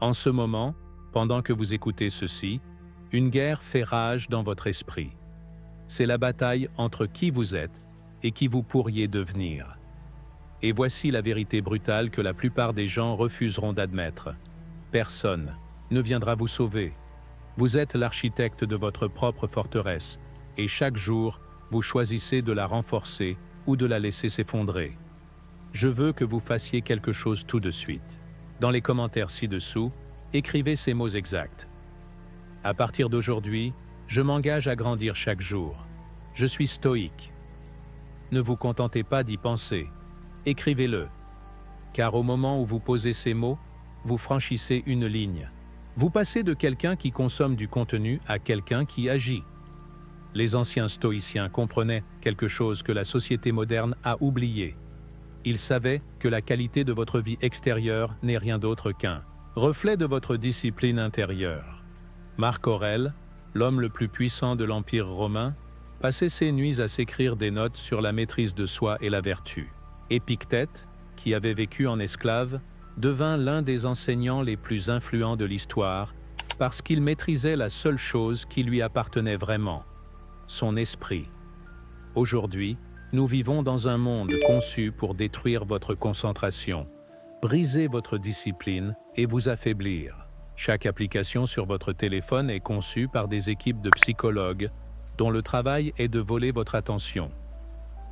En ce moment, pendant que vous écoutez ceci, une guerre fait rage dans votre esprit. C'est la bataille entre qui vous êtes et qui vous pourriez devenir. Et voici la vérité brutale que la plupart des gens refuseront d'admettre. Personne ne viendra vous sauver. Vous êtes l'architecte de votre propre forteresse, et chaque jour, vous choisissez de la renforcer ou de la laisser s'effondrer. Je veux que vous fassiez quelque chose tout de suite. Dans les commentaires ci-dessous, écrivez ces mots exacts. À partir d'aujourd'hui, je m'engage à grandir chaque jour. Je suis stoïque. Ne vous contentez pas d'y penser. Écrivez-le. Car au moment où vous posez ces mots, vous franchissez une ligne. Vous passez de quelqu'un qui consomme du contenu à quelqu'un qui agit. Les anciens stoïciens comprenaient quelque chose que la société moderne a oublié. Ils savaient que la qualité de votre vie extérieure n'est rien d'autre qu'un reflet de votre discipline intérieure. Marc Aurèle, l'homme le plus puissant de l'Empire romain, passait ses nuits à s'écrire des notes sur la maîtrise de soi et la vertu. Épictète, qui avait vécu en esclave, devint l'un des enseignants les plus influents de l'histoire parce qu'il maîtrisait la seule chose qui lui appartenait vraiment, son esprit. Aujourd'hui, nous vivons dans un monde conçu pour détruire votre concentration, briser votre discipline et vous affaiblir. Chaque application sur votre téléphone est conçue par des équipes de psychologues dont le travail est de voler votre attention.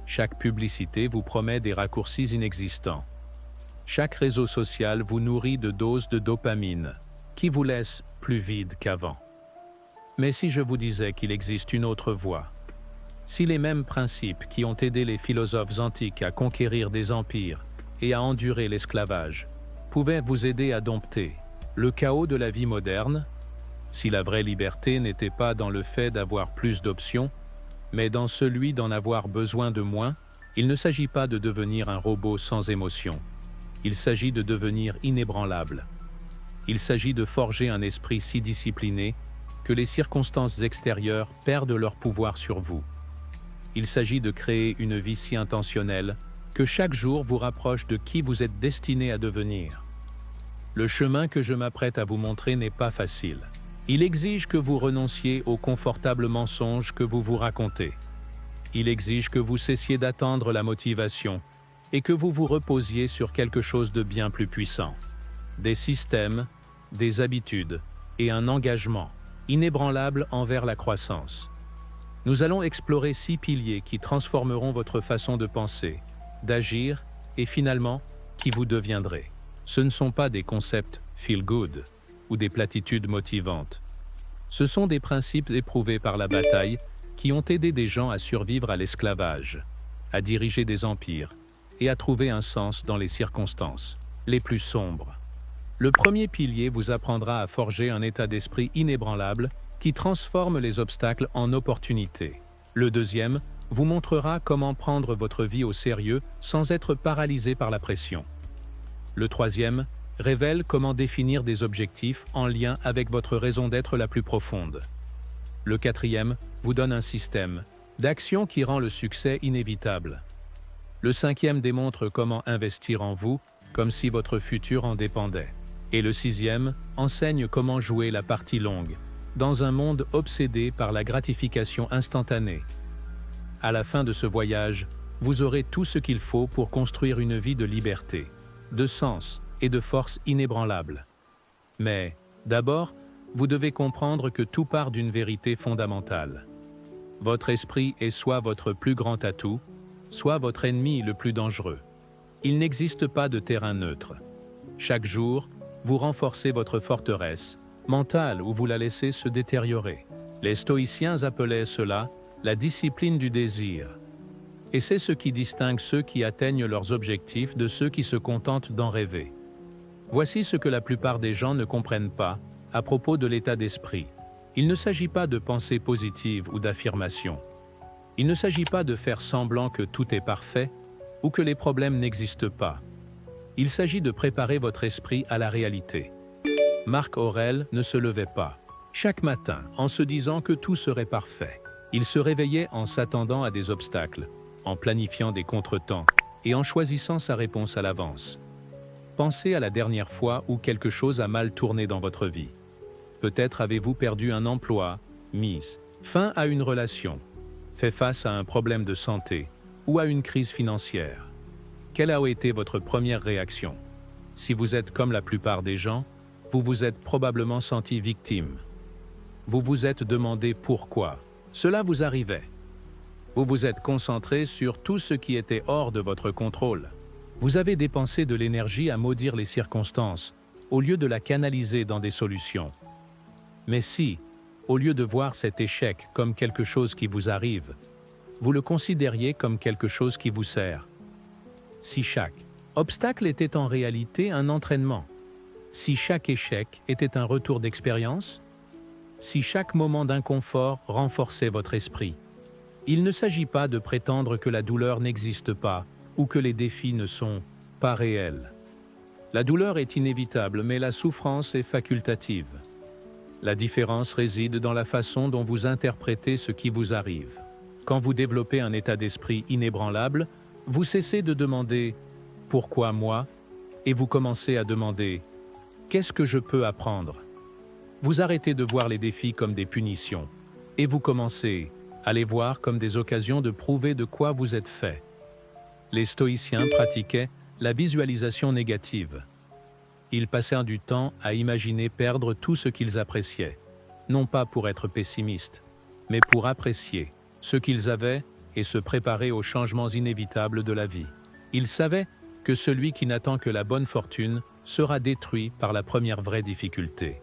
Chaque publicité vous promet des raccourcis inexistants. Chaque réseau social vous nourrit de doses de dopamine, qui vous laissent plus vide qu'avant. Mais si je vous disais qu'il existe une autre voie, si les mêmes principes qui ont aidé les philosophes antiques à conquérir des empires et à endurer l'esclavage pouvaient vous aider à dompter le chaos de la vie moderne, si la vraie liberté n'était pas dans le fait d'avoir plus d'options, mais dans celui d'en avoir besoin de moins, il ne s'agit pas de devenir un robot sans émotion. Il s'agit de devenir inébranlable. Il s'agit de forger un esprit si discipliné que les circonstances extérieures perdent leur pouvoir sur vous. Il s'agit de créer une vie si intentionnelle que chaque jour vous rapproche de qui vous êtes destiné à devenir. Le chemin que je m'apprête à vous montrer n'est pas facile. Il exige que vous renonciez aux confortables mensonges que vous vous racontez. Il exige que vous cessiez d'attendre la motivation et que vous vous reposiez sur quelque chose de bien plus puissant. Des systèmes, des habitudes et un engagement inébranlable envers la croissance. Nous allons explorer 6 piliers qui transformeront votre façon de penser, d'agir et finalement qui vous deviendrez. Ce ne sont pas des concepts feel good ou des platitudes motivantes. Ce sont des principes éprouvés par la bataille qui ont aidé des gens à survivre à l'esclavage, à diriger des empires et à trouver un sens dans les circonstances les plus sombres. Le premier pilier vous apprendra à forger un état d'esprit inébranlable qui transforme les obstacles en opportunités. Le deuxième vous montrera comment prendre votre vie au sérieux sans être paralysé par la pression. Le troisième révèle comment définir des objectifs en lien avec votre raison d'être la plus profonde. Le quatrième vous donne un système d'action qui rend le succès inévitable. Le cinquième démontre comment investir en vous, comme si votre futur en dépendait. Et le sixième enseigne comment jouer la partie longue, dans un monde obsédé par la gratification instantanée. À la fin de ce voyage, vous aurez tout ce qu'il faut pour construire une vie de liberté, de sens et de force inébranlable. Mais, d'abord, vous devez comprendre que tout part d'une vérité fondamentale. Votre esprit est soit votre plus grand atout, soit votre ennemi le plus dangereux. Il n'existe pas de terrain neutre. Chaque jour, vous renforcez votre forteresse mentale ou vous la laissez se détériorer. Les stoïciens appelaient cela la discipline du désir. Et c'est ce qui distingue ceux qui atteignent leurs objectifs de ceux qui se contentent d'en rêver. Voici ce que la plupart des gens ne comprennent pas à propos de l'état d'esprit. Il ne s'agit pas de pensée positive ou d'affirmation. Il ne s'agit pas de faire semblant que tout est parfait ou que les problèmes n'existent pas. Il s'agit de préparer votre esprit à la réalité. Marc Aurèle ne se levait pas chaque matin en se disant que tout serait parfait. Il se réveillait en s'attendant à des obstacles, en planifiant des contretemps et en choisissant sa réponse à l'avance. Pensez à la dernière fois où quelque chose a mal tourné dans votre vie. Peut-être avez-vous perdu un emploi, mis fin à une relation, fait face à un problème de santé ou à une crise financière. Quelle a été votre première réaction? Si vous êtes comme la plupart des gens, vous vous êtes probablement senti victime. Vous vous êtes demandé pourquoi cela vous arrivait. Vous vous êtes concentré sur tout ce qui était hors de votre contrôle. Vous avez dépensé de l'énergie à maudire les circonstances, au lieu de la canaliser dans des solutions. Mais si, au lieu de voir cet échec comme quelque chose qui vous arrive, vous le considériez comme quelque chose qui vous sert. Si chaque obstacle était en réalité un entraînement, si chaque échec était un retour d'expérience, si chaque moment d'inconfort renforçait votre esprit. Il ne s'agit pas de prétendre que la douleur n'existe pas ou que les défis ne sont pas réels. La douleur est inévitable, mais la souffrance est facultative. La différence réside dans la façon dont vous interprétez ce qui vous arrive. Quand vous développez un état d'esprit inébranlable, vous cessez de demander « Pourquoi moi ?» et vous commencez à demander « Qu'est-ce que je peux apprendre ?» Vous arrêtez de voir les défis comme des punitions et vous commencez à les voir comme des occasions de prouver de quoi vous êtes fait. Les stoïciens pratiquaient la visualisation négative. Ils passèrent du temps à imaginer perdre tout ce qu'ils appréciaient, non pas pour être pessimistes, mais pour apprécier ce qu'ils avaient et se préparer aux changements inévitables de la vie. Ils savaient que celui qui n'attend que la bonne fortune sera détruit par la première vraie difficulté.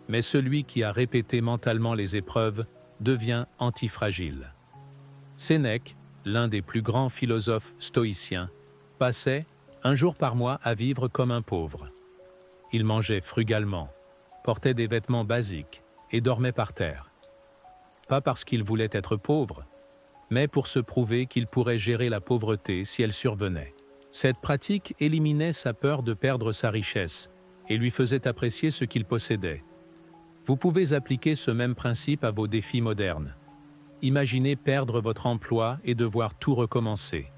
Mais celui qui a répété mentalement les épreuves devient antifragile. Sénèque, l'un des plus grands philosophes stoïciens, passait, un jour par mois, à vivre comme un pauvre. Il mangeait frugalement, portait des vêtements basiques et dormait par terre. Pas parce qu'il voulait être pauvre, mais pour se prouver qu'il pourrait gérer la pauvreté si elle survenait. Cette pratique éliminait sa peur de perdre sa richesse et lui faisait apprécier ce qu'il possédait. Vous pouvez appliquer ce même principe à vos défis modernes. Imaginez perdre votre emploi et devoir tout recommencer.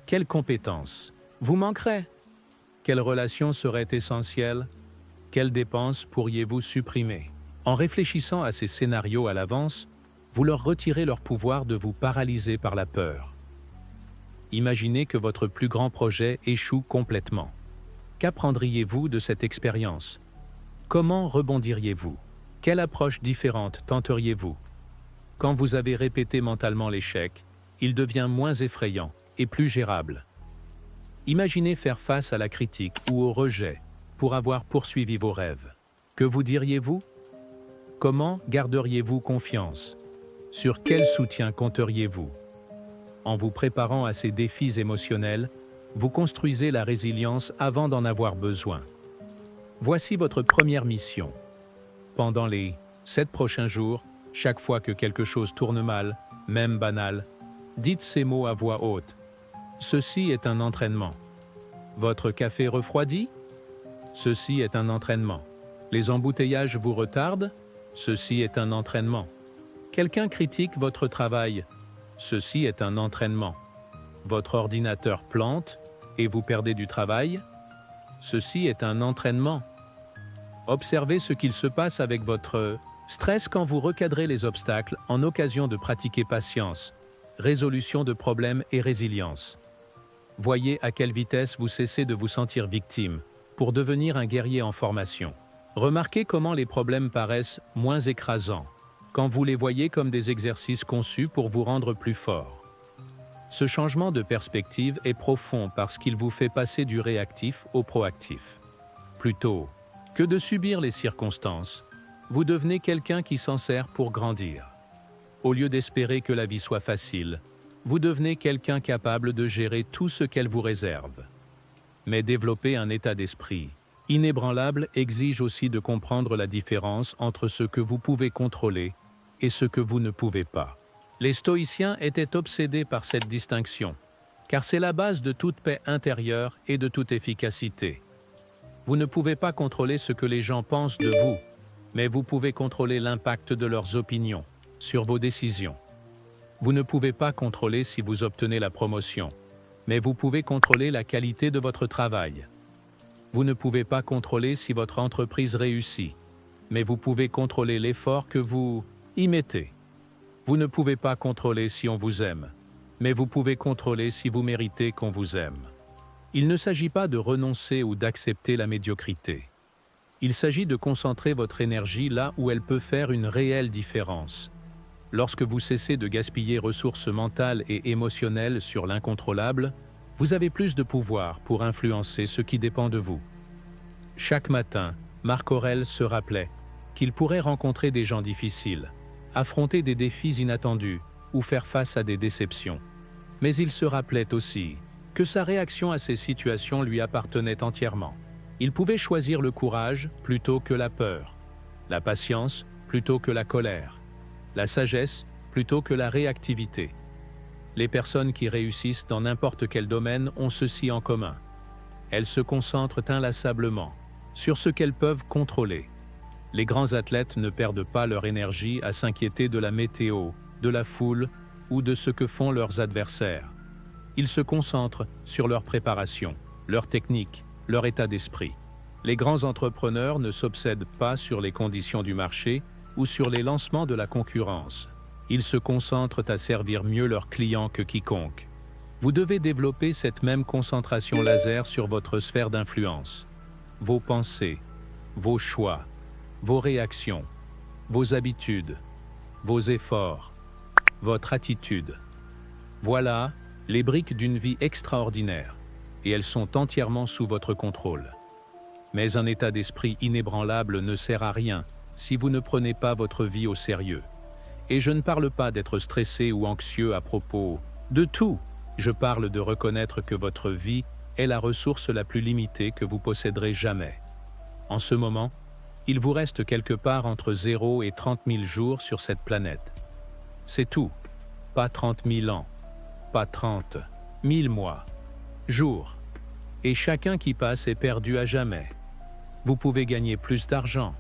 Quelles compétences vous manqueraient? Quelles relations seraient essentielles? Quelles dépenses pourriez-vous supprimer? En réfléchissant à ces scénarios à l'avance, vous leur retirez leur pouvoir de vous paralyser par la peur. Imaginez que votre plus grand projet échoue complètement. Qu'apprendriez-vous de cette expérience? Comment rebondiriez-vous? Quelle approche différente tenteriez-vous? Quand vous avez répété mentalement l'échec, il devient moins effrayant et plus gérable. Imaginez faire face à la critique ou au rejet pour avoir poursuivi vos rêves. Que vous diriez-vous? Comment garderiez-vous confiance? Sur quel soutien compteriez-vous? En vous préparant à ces défis émotionnels, vous construisez la résilience avant d'en avoir besoin. Voici votre première mission. Pendant les 7 prochains jours, chaque fois que quelque chose tourne mal, même banal, dites ces mots à voix haute. Ceci est un entraînement. Votre café refroidit? Ceci est un entraînement. Les embouteillages vous retardent? Ceci est un entraînement. Quelqu'un critique votre travail? Ceci est un entraînement. Votre ordinateur plante et vous perdez du travail? Ceci est un entraînement. Observez ce qu'il se passe avec votre stress quand vous recadrez les obstacles en occasion de pratiquer patience, résolution de problèmes et résilience. Voyez à quelle vitesse vous cessez de vous sentir victime pour devenir un guerrier en formation. Remarquez comment les problèmes paraissent moins écrasants quand vous les voyez comme des exercices conçus pour vous rendre plus fort. Ce changement de perspective est profond parce qu'il vous fait passer du réactif au proactif. Plutôt que de subir les circonstances, vous devenez quelqu'un qui s'en sert pour grandir. Au lieu d'espérer que la vie soit facile, vous devenez quelqu'un capable de gérer tout ce qu'elle vous réserve. Mais développer un état d'esprit inébranlable exige aussi de comprendre la différence entre ce que vous pouvez contrôler et ce que vous ne pouvez pas. Les stoïciens étaient obsédés par cette distinction, car c'est la base de toute paix intérieure et de toute efficacité. Vous ne pouvez pas contrôler ce que les gens pensent de vous, mais vous pouvez contrôler l'impact de leurs opinions sur vos décisions. Vous ne pouvez pas contrôler si vous obtenez la promotion, mais vous pouvez contrôler la qualité de votre travail. Vous ne pouvez pas contrôler si votre entreprise réussit, mais vous pouvez contrôler l'effort que vous y mettez. Vous ne pouvez pas contrôler si on vous aime, mais vous pouvez contrôler si vous méritez qu'on vous aime. Il ne s'agit pas de renoncer ou d'accepter la médiocrité. Il s'agit de concentrer votre énergie là où elle peut faire une réelle différence. Lorsque vous cessez de gaspiller ressources mentales et émotionnelles sur l'incontrôlable, vous avez plus de pouvoir pour influencer ce qui dépend de vous. Chaque matin, Marc Aurèle se rappelait qu'il pourrait rencontrer des gens difficiles, affronter des défis inattendus ou faire face à des déceptions. Mais il se rappelait aussi que sa réaction à ces situations lui appartenait entièrement. Il pouvait choisir le courage plutôt que la peur, la patience plutôt que la colère, la sagesse plutôt que la réactivité. Les personnes qui réussissent dans n'importe quel domaine ont ceci en commun. Elles se concentrent inlassablement sur ce qu'elles peuvent contrôler. Les grands athlètes ne perdent pas leur énergie à s'inquiéter de la météo, de la foule ou de ce que font leurs adversaires. Ils se concentrent sur leur préparation, leur technique, leur état d'esprit. Les grands entrepreneurs ne s'obsèdent pas sur les conditions du marché ou sur les lancements de la concurrence. Ils se concentrent à servir mieux leurs clients que quiconque. Vous devez développer cette même concentration laser sur votre sphère d'influence. Vos pensées, vos choix, vos réactions, vos habitudes, vos efforts, votre attitude. Voilà les briques d'une vie extraordinaire, et elles sont entièrement sous votre contrôle. Mais un état d'esprit inébranlable ne sert à rien si vous ne prenez pas votre vie au sérieux. Et je ne parle pas d'être stressé ou anxieux à propos de tout. Je parle de reconnaître que votre vie est la ressource la plus limitée que vous posséderez jamais. En ce moment, il vous reste quelque part entre 0 et 30 000 jours sur cette planète. C'est tout. Pas 30 000 ans, pas 30 000 mois, jours. Et chacun qui passe est perdu à jamais. Vous pouvez gagner plus d'argent,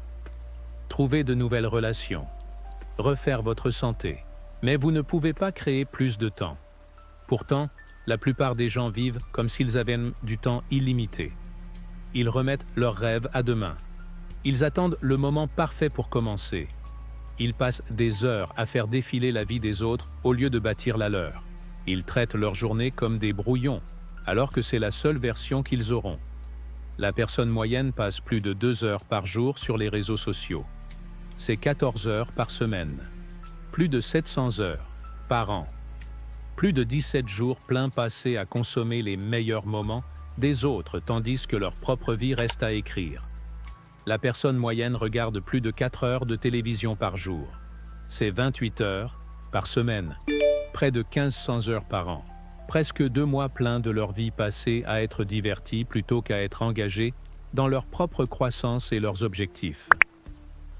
trouver de nouvelles relations, refaire votre santé, mais vous ne pouvez pas créer plus de temps. Pourtant, la plupart des gens vivent comme s'ils avaient du temps illimité. Ils remettent leurs rêves à demain. Ils attendent le moment parfait pour commencer. Ils passent des heures à faire défiler la vie des autres au lieu de bâtir la leur. Ils traitent leur journée comme des brouillons, alors que c'est la seule version qu'ils auront. La personne moyenne passe plus de 2 heures par jour sur les réseaux sociaux. C'est 14 heures par semaine. Plus de 700 heures par an. Plus de 17 jours pleins passés à consommer les meilleurs moments des autres tandis que leur propre vie reste à écrire. La personne moyenne regarde plus de 4 heures de télévision par jour. C'est 28 heures par semaine. Près de 1500 heures par an. Presque 2 mois pleins de leur vie passés à être divertis plutôt qu'à être engagés dans leur propre croissance et leurs objectifs.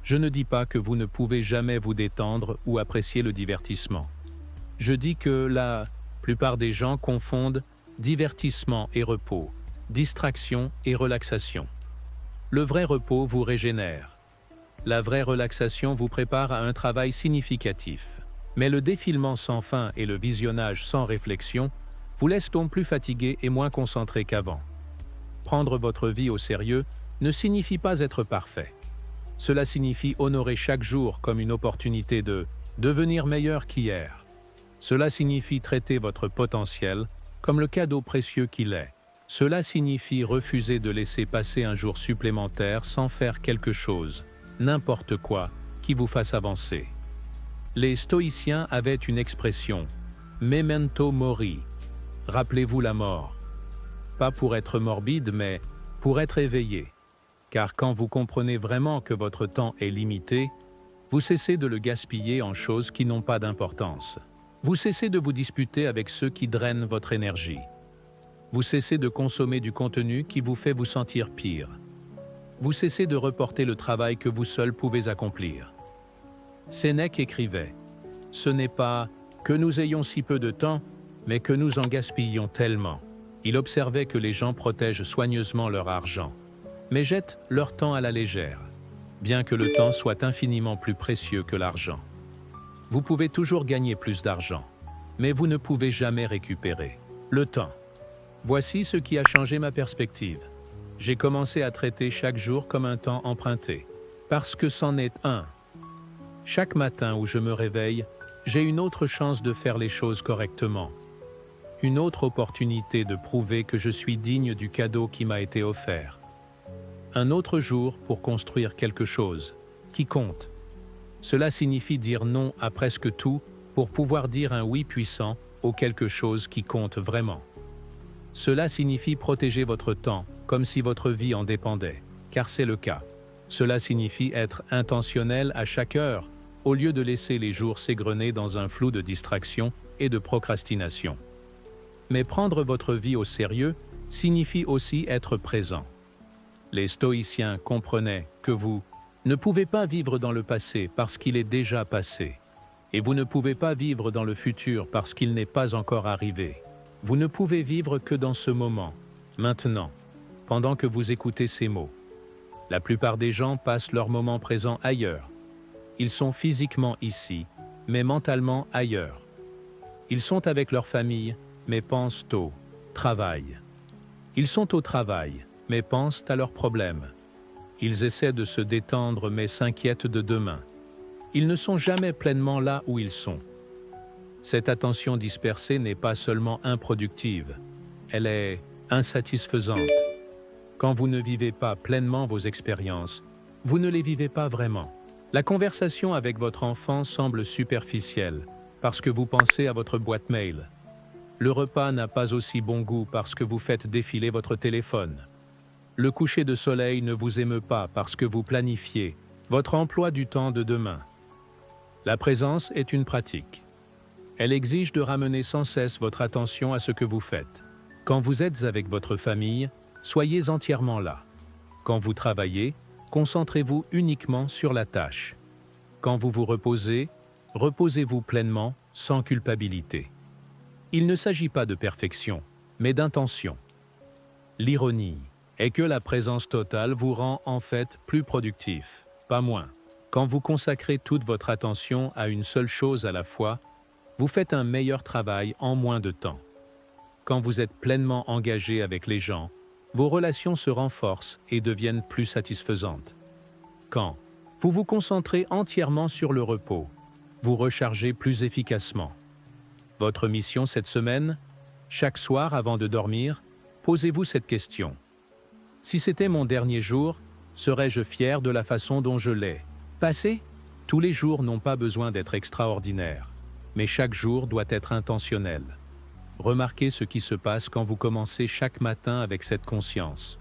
Je ne dis pas que vous ne pouvez jamais vous détendre ou apprécier le divertissement. Je dis que la plupart des gens confondent divertissement et repos, distraction et relaxation. Le vrai repos vous régénère. La vraie relaxation vous prépare à un travail significatif. Mais le défilement sans fin et le visionnage sans réflexion vous laissent donc plus fatigué et moins concentré qu'avant. Prendre votre vie au sérieux ne signifie pas être parfait. Cela signifie honorer chaque jour comme une opportunité de devenir meilleur qu'hier. Cela signifie traiter votre potentiel comme le cadeau précieux qu'il est. Cela signifie refuser de laisser passer un jour supplémentaire sans faire quelque chose, n'importe quoi, qui vous fasse avancer. Les stoïciens avaient une expression, « memento mori », rappelez-vous la mort. Pas pour être morbide, mais pour être éveillé. Car quand vous comprenez vraiment que votre temps est limité, vous cessez de le gaspiller en choses qui n'ont pas d'importance. Vous cessez de vous disputer avec ceux qui drainent votre énergie. Vous cessez de consommer du contenu qui vous fait vous sentir pire. Vous cessez de reporter le travail que vous seul pouvez accomplir. Sénèque écrivait « Ce n'est pas que nous ayons si peu de temps, mais que nous en gaspillons tellement. » Il observait que les gens protègent soigneusement leur argent, mais jettent leur temps à la légère, bien que le temps soit infiniment plus précieux que l'argent. Vous pouvez toujours gagner plus d'argent, mais vous ne pouvez jamais récupérer le temps. Voici ce qui a changé ma perspective. J'ai commencé à traiter chaque jour comme un temps emprunté. Parce que c'en est un. Chaque matin où je me réveille, j'ai une autre chance de faire les choses correctement. Une autre opportunité de prouver que je suis digne du cadeau qui m'a été offert. Un autre jour pour construire quelque chose qui compte. Cela signifie dire non à presque tout pour pouvoir dire un oui puissant au quelque chose qui compte vraiment. Cela signifie protéger votre temps comme si votre vie en dépendait, car c'est le cas. Cela signifie être intentionnel à chaque heure, au lieu de laisser les jours s'égrener dans un flou de distraction et de procrastination. Mais prendre votre vie au sérieux signifie aussi être présent. Les stoïciens comprenaient que vous ne pouvez pas vivre dans le passé parce qu'il est déjà passé, et vous ne pouvez pas vivre dans le futur parce qu'il n'est pas encore arrivé. Vous ne pouvez vivre que dans ce moment, maintenant, pendant que vous écoutez ces mots. La plupart des gens passent leur moment présent ailleurs. Ils sont physiquement ici, mais mentalement ailleurs. Ils sont avec leur famille, mais pensent au travail. Ils sont au travail, mais pensent à leurs problèmes. Ils essaient de se détendre, mais s'inquiètent de demain. Ils ne sont jamais pleinement là où ils sont. Cette attention dispersée n'est pas seulement improductive, elle est insatisfaisante. Quand vous ne vivez pas pleinement vos expériences, vous ne les vivez pas vraiment. La conversation avec votre enfant semble superficielle parce que vous pensez à votre boîte mail. Le repas n'a pas aussi bon goût parce que vous faites défiler votre téléphone. Le coucher de soleil ne vous émeut pas parce que vous planifiez votre emploi du temps de demain. La présence est une pratique. Elle exige de ramener sans cesse votre attention à ce que vous faites. Quand vous êtes avec votre famille, soyez entièrement là. Quand vous travaillez, concentrez-vous uniquement sur la tâche. Quand vous vous reposez, reposez-vous pleinement, sans culpabilité. Il ne s'agit pas de perfection, mais d'intention. L'ironie est que la présence totale vous rend en fait plus productif, pas moins. Quand vous consacrez toute votre attention à une seule chose à la fois, vous faites un meilleur travail en moins de temps. Quand vous êtes pleinement engagé avec les gens, vos relations se renforcent et deviennent plus satisfaisantes. Quand vous vous concentrez entièrement sur le repos, vous rechargez plus efficacement. Votre mission cette semaine, chaque soir avant de dormir, posez-vous cette question. Si c'était mon dernier jour, serais-je fier de la façon dont je l'ai passé ? Tous les jours n'ont pas besoin d'être extraordinaires, mais chaque jour doit être intentionnel. Remarquez ce qui se passe quand vous commencez chaque matin avec cette conscience.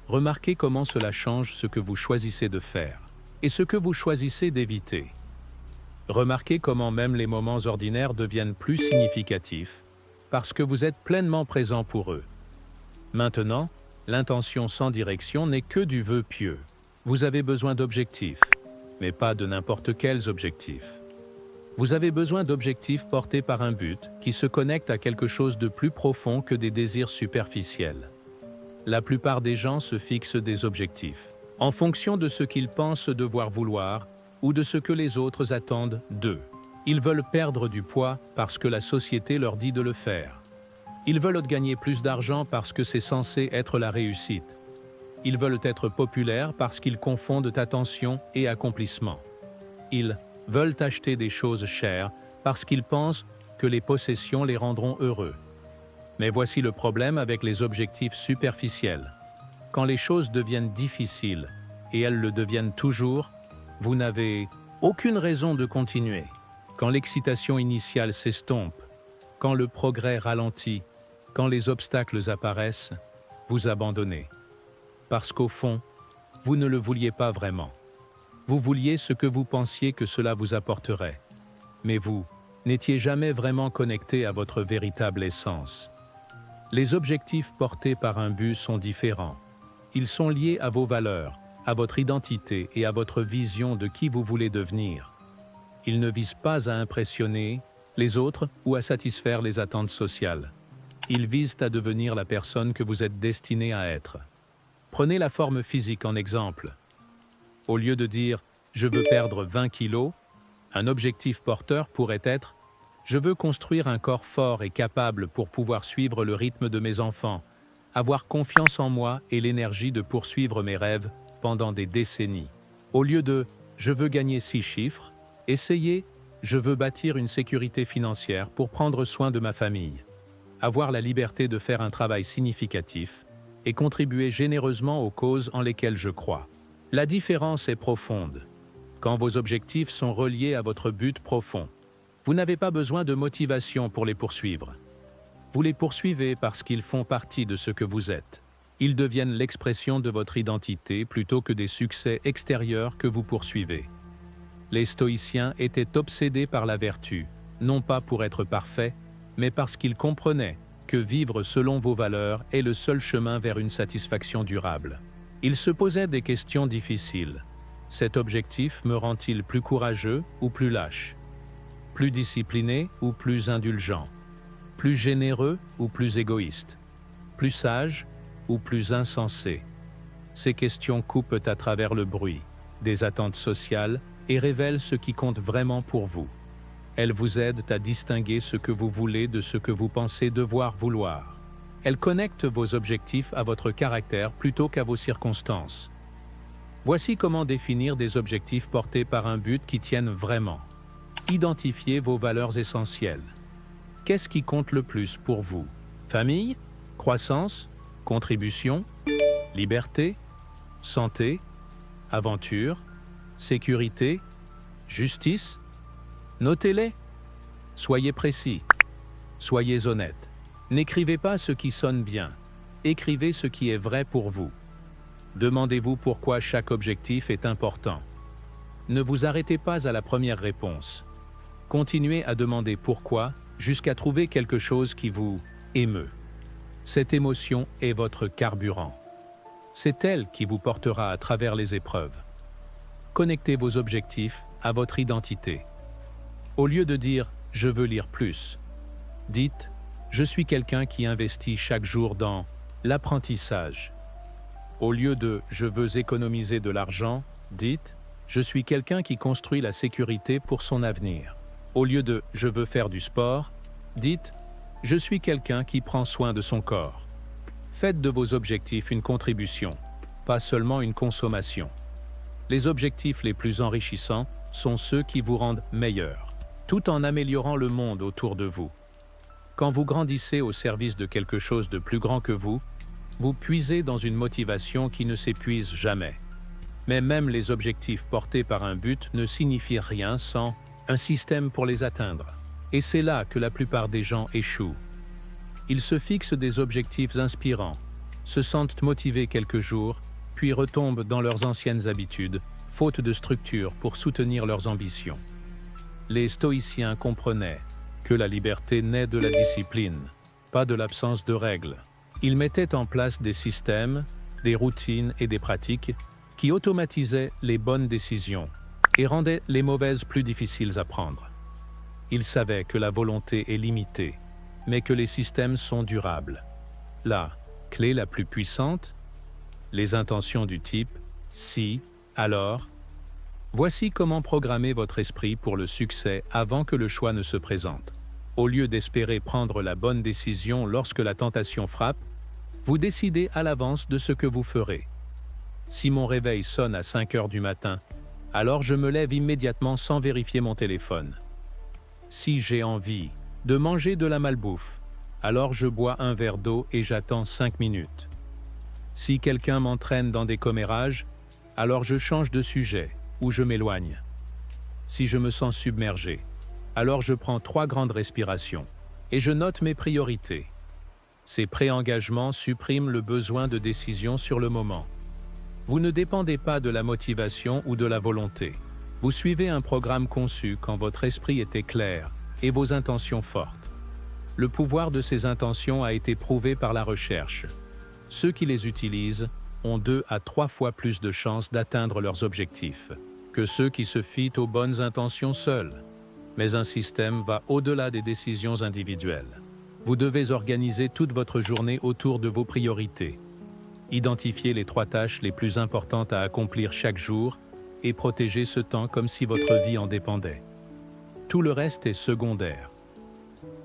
Remarquez comment cela change ce que vous choisissez de faire et ce que vous choisissez d'éviter. Remarquez comment même les moments ordinaires deviennent plus significatifs parce que vous êtes pleinement présent pour eux. Maintenant, l'intention sans direction n'est que du vœu pieux. Vous avez besoin d'objectifs, mais pas de n'importe quels objectifs. Vous avez besoin d'objectifs portés par un but qui se connecte à quelque chose de plus profond que des désirs superficiels. La plupart des gens se fixent des objectifs en fonction de ce qu'ils pensent devoir vouloir ou de ce que les autres attendent d'eux. Ils veulent perdre du poids parce que la société leur dit de le faire. Ils veulent gagner plus d'argent parce que c'est censé être la réussite. Ils veulent être populaires parce qu'ils confondent attention et accomplissement. Ils veulent acheter des choses chères parce qu'ils pensent que les possessions les rendront heureux. Mais voici le problème avec les objectifs superficiels. Quand les choses deviennent difficiles, et elles le deviennent toujours, vous n'avez aucune raison de continuer. Quand l'excitation initiale s'estompe, quand le progrès ralentit, quand les obstacles apparaissent, vous abandonnez. Parce qu'au fond, vous ne le vouliez pas vraiment. Vous vouliez ce que vous pensiez que cela vous apporterait. Mais vous n'étiez jamais vraiment connecté à votre véritable essence. Les objectifs portés par un but sont différents. Ils sont liés à vos valeurs, à votre identité et à votre vision de qui vous voulez devenir. Ils ne visent pas à impressionner les autres ou à satisfaire les attentes sociales. Ils visent à devenir la personne que vous êtes destiné à être. Prenez la forme physique en exemple. Au lieu de dire « je veux perdre 20 kilos », un objectif porteur pourrait être « je veux construire un corps fort et capable pour pouvoir suivre le rythme de mes enfants, avoir confiance en moi et l'énergie de poursuivre mes rêves pendant des décennies. Au lieu de « je veux gagner 6 chiffres », essayez « je veux bâtir une sécurité financière pour prendre soin de ma famille ». Avoir la liberté de faire un travail significatif et contribuer généreusement aux causes en lesquelles je crois. La différence est profonde. Quand vos objectifs sont reliés à votre but profond, vous n'avez pas besoin de motivation pour les poursuivre. Vous les poursuivez parce qu'ils font partie de ce que vous êtes. Ils deviennent l'expression de votre identité plutôt que des succès extérieurs que vous poursuivez. Les stoïciens étaient obsédés par la vertu, non pas pour être parfaits, mais parce qu'ils comprenaient que vivre selon vos valeurs est le seul chemin vers une satisfaction durable. Ils se posaient des questions difficiles. Cet objectif me rend-il plus courageux ou plus lâche? Plus discipliné ou plus indulgent? Plus généreux ou plus égoïste? Plus sage ou plus insensé? Ces questions coupent à travers le bruit des attentes sociales et révèlent ce qui compte vraiment pour vous. Elles vous aident à distinguer ce que vous voulez de ce que vous pensez devoir vouloir. Elles connectent vos objectifs à votre caractère plutôt qu'à vos circonstances. Voici comment définir des objectifs portés par un but qui tienne vraiment. Identifiez vos valeurs essentielles. Qu'est-ce qui compte le plus pour vous? Famille? Croissance? Contribution? Liberté? Santé? Aventure? Sécurité? Justice? Notez-les. Soyez précis. Soyez honnête. N'écrivez pas ce qui sonne bien. Écrivez ce qui est vrai pour vous. Demandez-vous pourquoi chaque objectif est important. Ne vous arrêtez pas à la première réponse. Continuez à demander pourquoi jusqu'à trouver quelque chose qui vous émeut. Cette émotion est votre carburant. C'est elle qui vous portera à travers les épreuves. Connectez vos objectifs à votre identité. Au lieu de dire « je veux lire plus », dites « je suis quelqu'un qui investit chaque jour dans l'apprentissage ». Au lieu de « je veux économiser de l'argent », dites « je suis quelqu'un qui construit la sécurité pour son avenir ». Au lieu de « je veux faire du sport », dites « je suis quelqu'un qui prend soin de son corps ». Faites de vos objectifs une contribution, pas seulement une consommation. Les objectifs les plus enrichissants sont ceux qui vous rendent meilleur, tout en améliorant le monde autour de vous. Quand vous grandissez au service de quelque chose de plus grand que vous, vous puisez dans une motivation qui ne s'épuise jamais. Mais même les objectifs portés par un but ne signifient rien sans un système pour les atteindre. Et c'est là que la plupart des gens échouent. Ils se fixent des objectifs inspirants, se sentent motivés quelques jours, puis retombent dans leurs anciennes habitudes, faute de structure pour soutenir leurs ambitions. Les stoïciens comprenaient que la liberté naît de la discipline, pas de l'absence de règles. Ils mettaient en place des systèmes, des routines et des pratiques qui automatisaient les bonnes décisions et rendaient les mauvaises plus difficiles à prendre. Ils savaient que la volonté est limitée, mais que les systèmes sont durables. La clé la plus puissante, les intentions du type « si »,« alors ». Voici comment programmer votre esprit pour le succès avant que le choix ne se présente. Au lieu d'espérer prendre la bonne décision lorsque la tentation frappe, vous décidez à l'avance de ce que vous ferez. Si mon réveil sonne à 5 heures du matin, alors je me lève immédiatement sans vérifier mon téléphone. Si j'ai envie de manger de la malbouffe, alors je bois un verre d'eau et j'attends 5 minutes. Si quelqu'un m'entraîne dans des commérages, alors je change de sujet ou je m'éloigne. Si je me sens submergé, alors je prends 3 grandes respirations et je note mes priorités. Ces pré-engagements suppriment le besoin de décision sur le moment. Vous ne dépendez pas de la motivation ou de la volonté. Vous suivez un programme conçu quand votre esprit était clair et vos intentions fortes. Le pouvoir de ces intentions a été prouvé par la recherche. Ceux qui les utilisent ont 2 à 3 fois plus de chances d'atteindre leurs objectifs que ceux qui se fient aux bonnes intentions seuls. Mais un système va au-delà des décisions individuelles. Vous devez organiser toute votre journée autour de vos priorités. Identifiez les 3 tâches les plus importantes à accomplir chaque jour et protégez ce temps comme si votre vie en dépendait. Tout le reste est secondaire.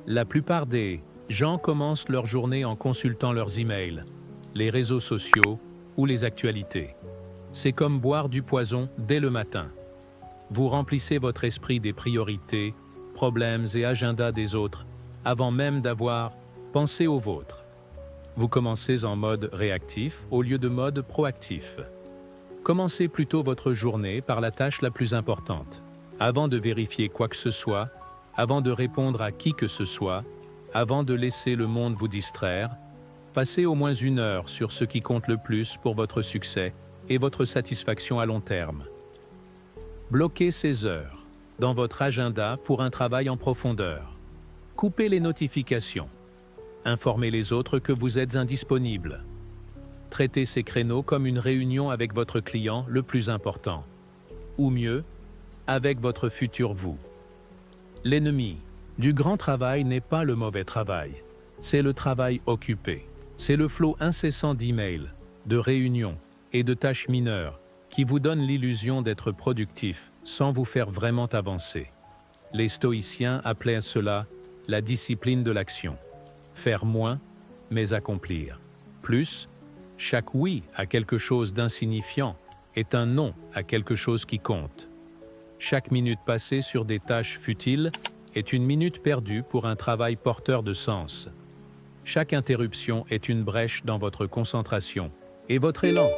La plupart des gens commencent leur journée en consultant leurs emails, les réseaux sociaux ou les actualités. C'est comme boire du poison dès le matin. Vous remplissez votre esprit des priorités, problèmes et agendas des autres avant même d'avoir pensé aux vôtres. Vous commencez en mode réactif au lieu de mode proactif. Commencez plutôt votre journée par la tâche la plus importante. Avant de vérifier quoi que ce soit, avant de répondre à qui que ce soit, avant de laisser le monde vous distraire, passez au moins 1 heure sur ce qui compte le plus pour votre succès et votre satisfaction à long terme. Bloquez ces heures dans votre agenda pour un travail en profondeur. Coupez les notifications. Informez les autres que vous êtes indisponible. Traitez ces créneaux comme une réunion avec votre client le plus important. Ou mieux, avec votre futur vous. L'ennemi du grand travail n'est pas le mauvais travail, c'est le travail occupé. C'est le flot incessant d'emails, de réunions et de tâches mineures qui vous donne l'illusion d'être productif sans vous faire vraiment avancer. Les stoïciens appelaient cela la discipline de l'action. Faire moins, mais accomplir. Plus, chaque oui à quelque chose d'insignifiant est un non à quelque chose qui compte. Chaque minute passée sur des tâches futiles est une minute perdue pour un travail porteur de sens. Chaque interruption est une brèche dans votre concentration et votre élan.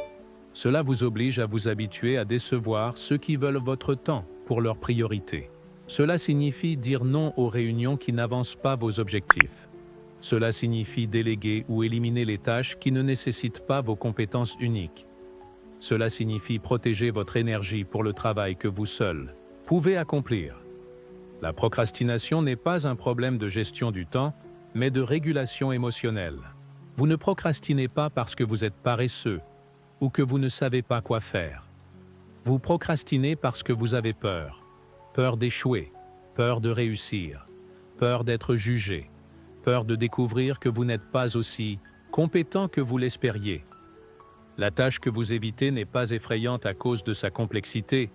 Cela vous oblige à vous habituer à décevoir ceux qui veulent votre temps pour leurs priorités. Cela signifie dire non aux réunions qui n'avancent pas vos objectifs. Cela signifie déléguer ou éliminer les tâches qui ne nécessitent pas vos compétences uniques. Cela signifie protéger votre énergie pour le travail que vous seul pouvez accomplir. La procrastination n'est pas un problème de gestion du temps, mais de régulation émotionnelle. Vous ne procrastinez pas parce que vous êtes paresseux ou que vous ne savez pas quoi faire. Vous procrastinez parce que vous avez peur. Peur d'échouer, peur de réussir, peur d'être jugé, peur de découvrir que vous n'êtes pas aussi compétent que vous l'espériez. La tâche que vous évitez n'est pas effrayante à cause de sa complexité,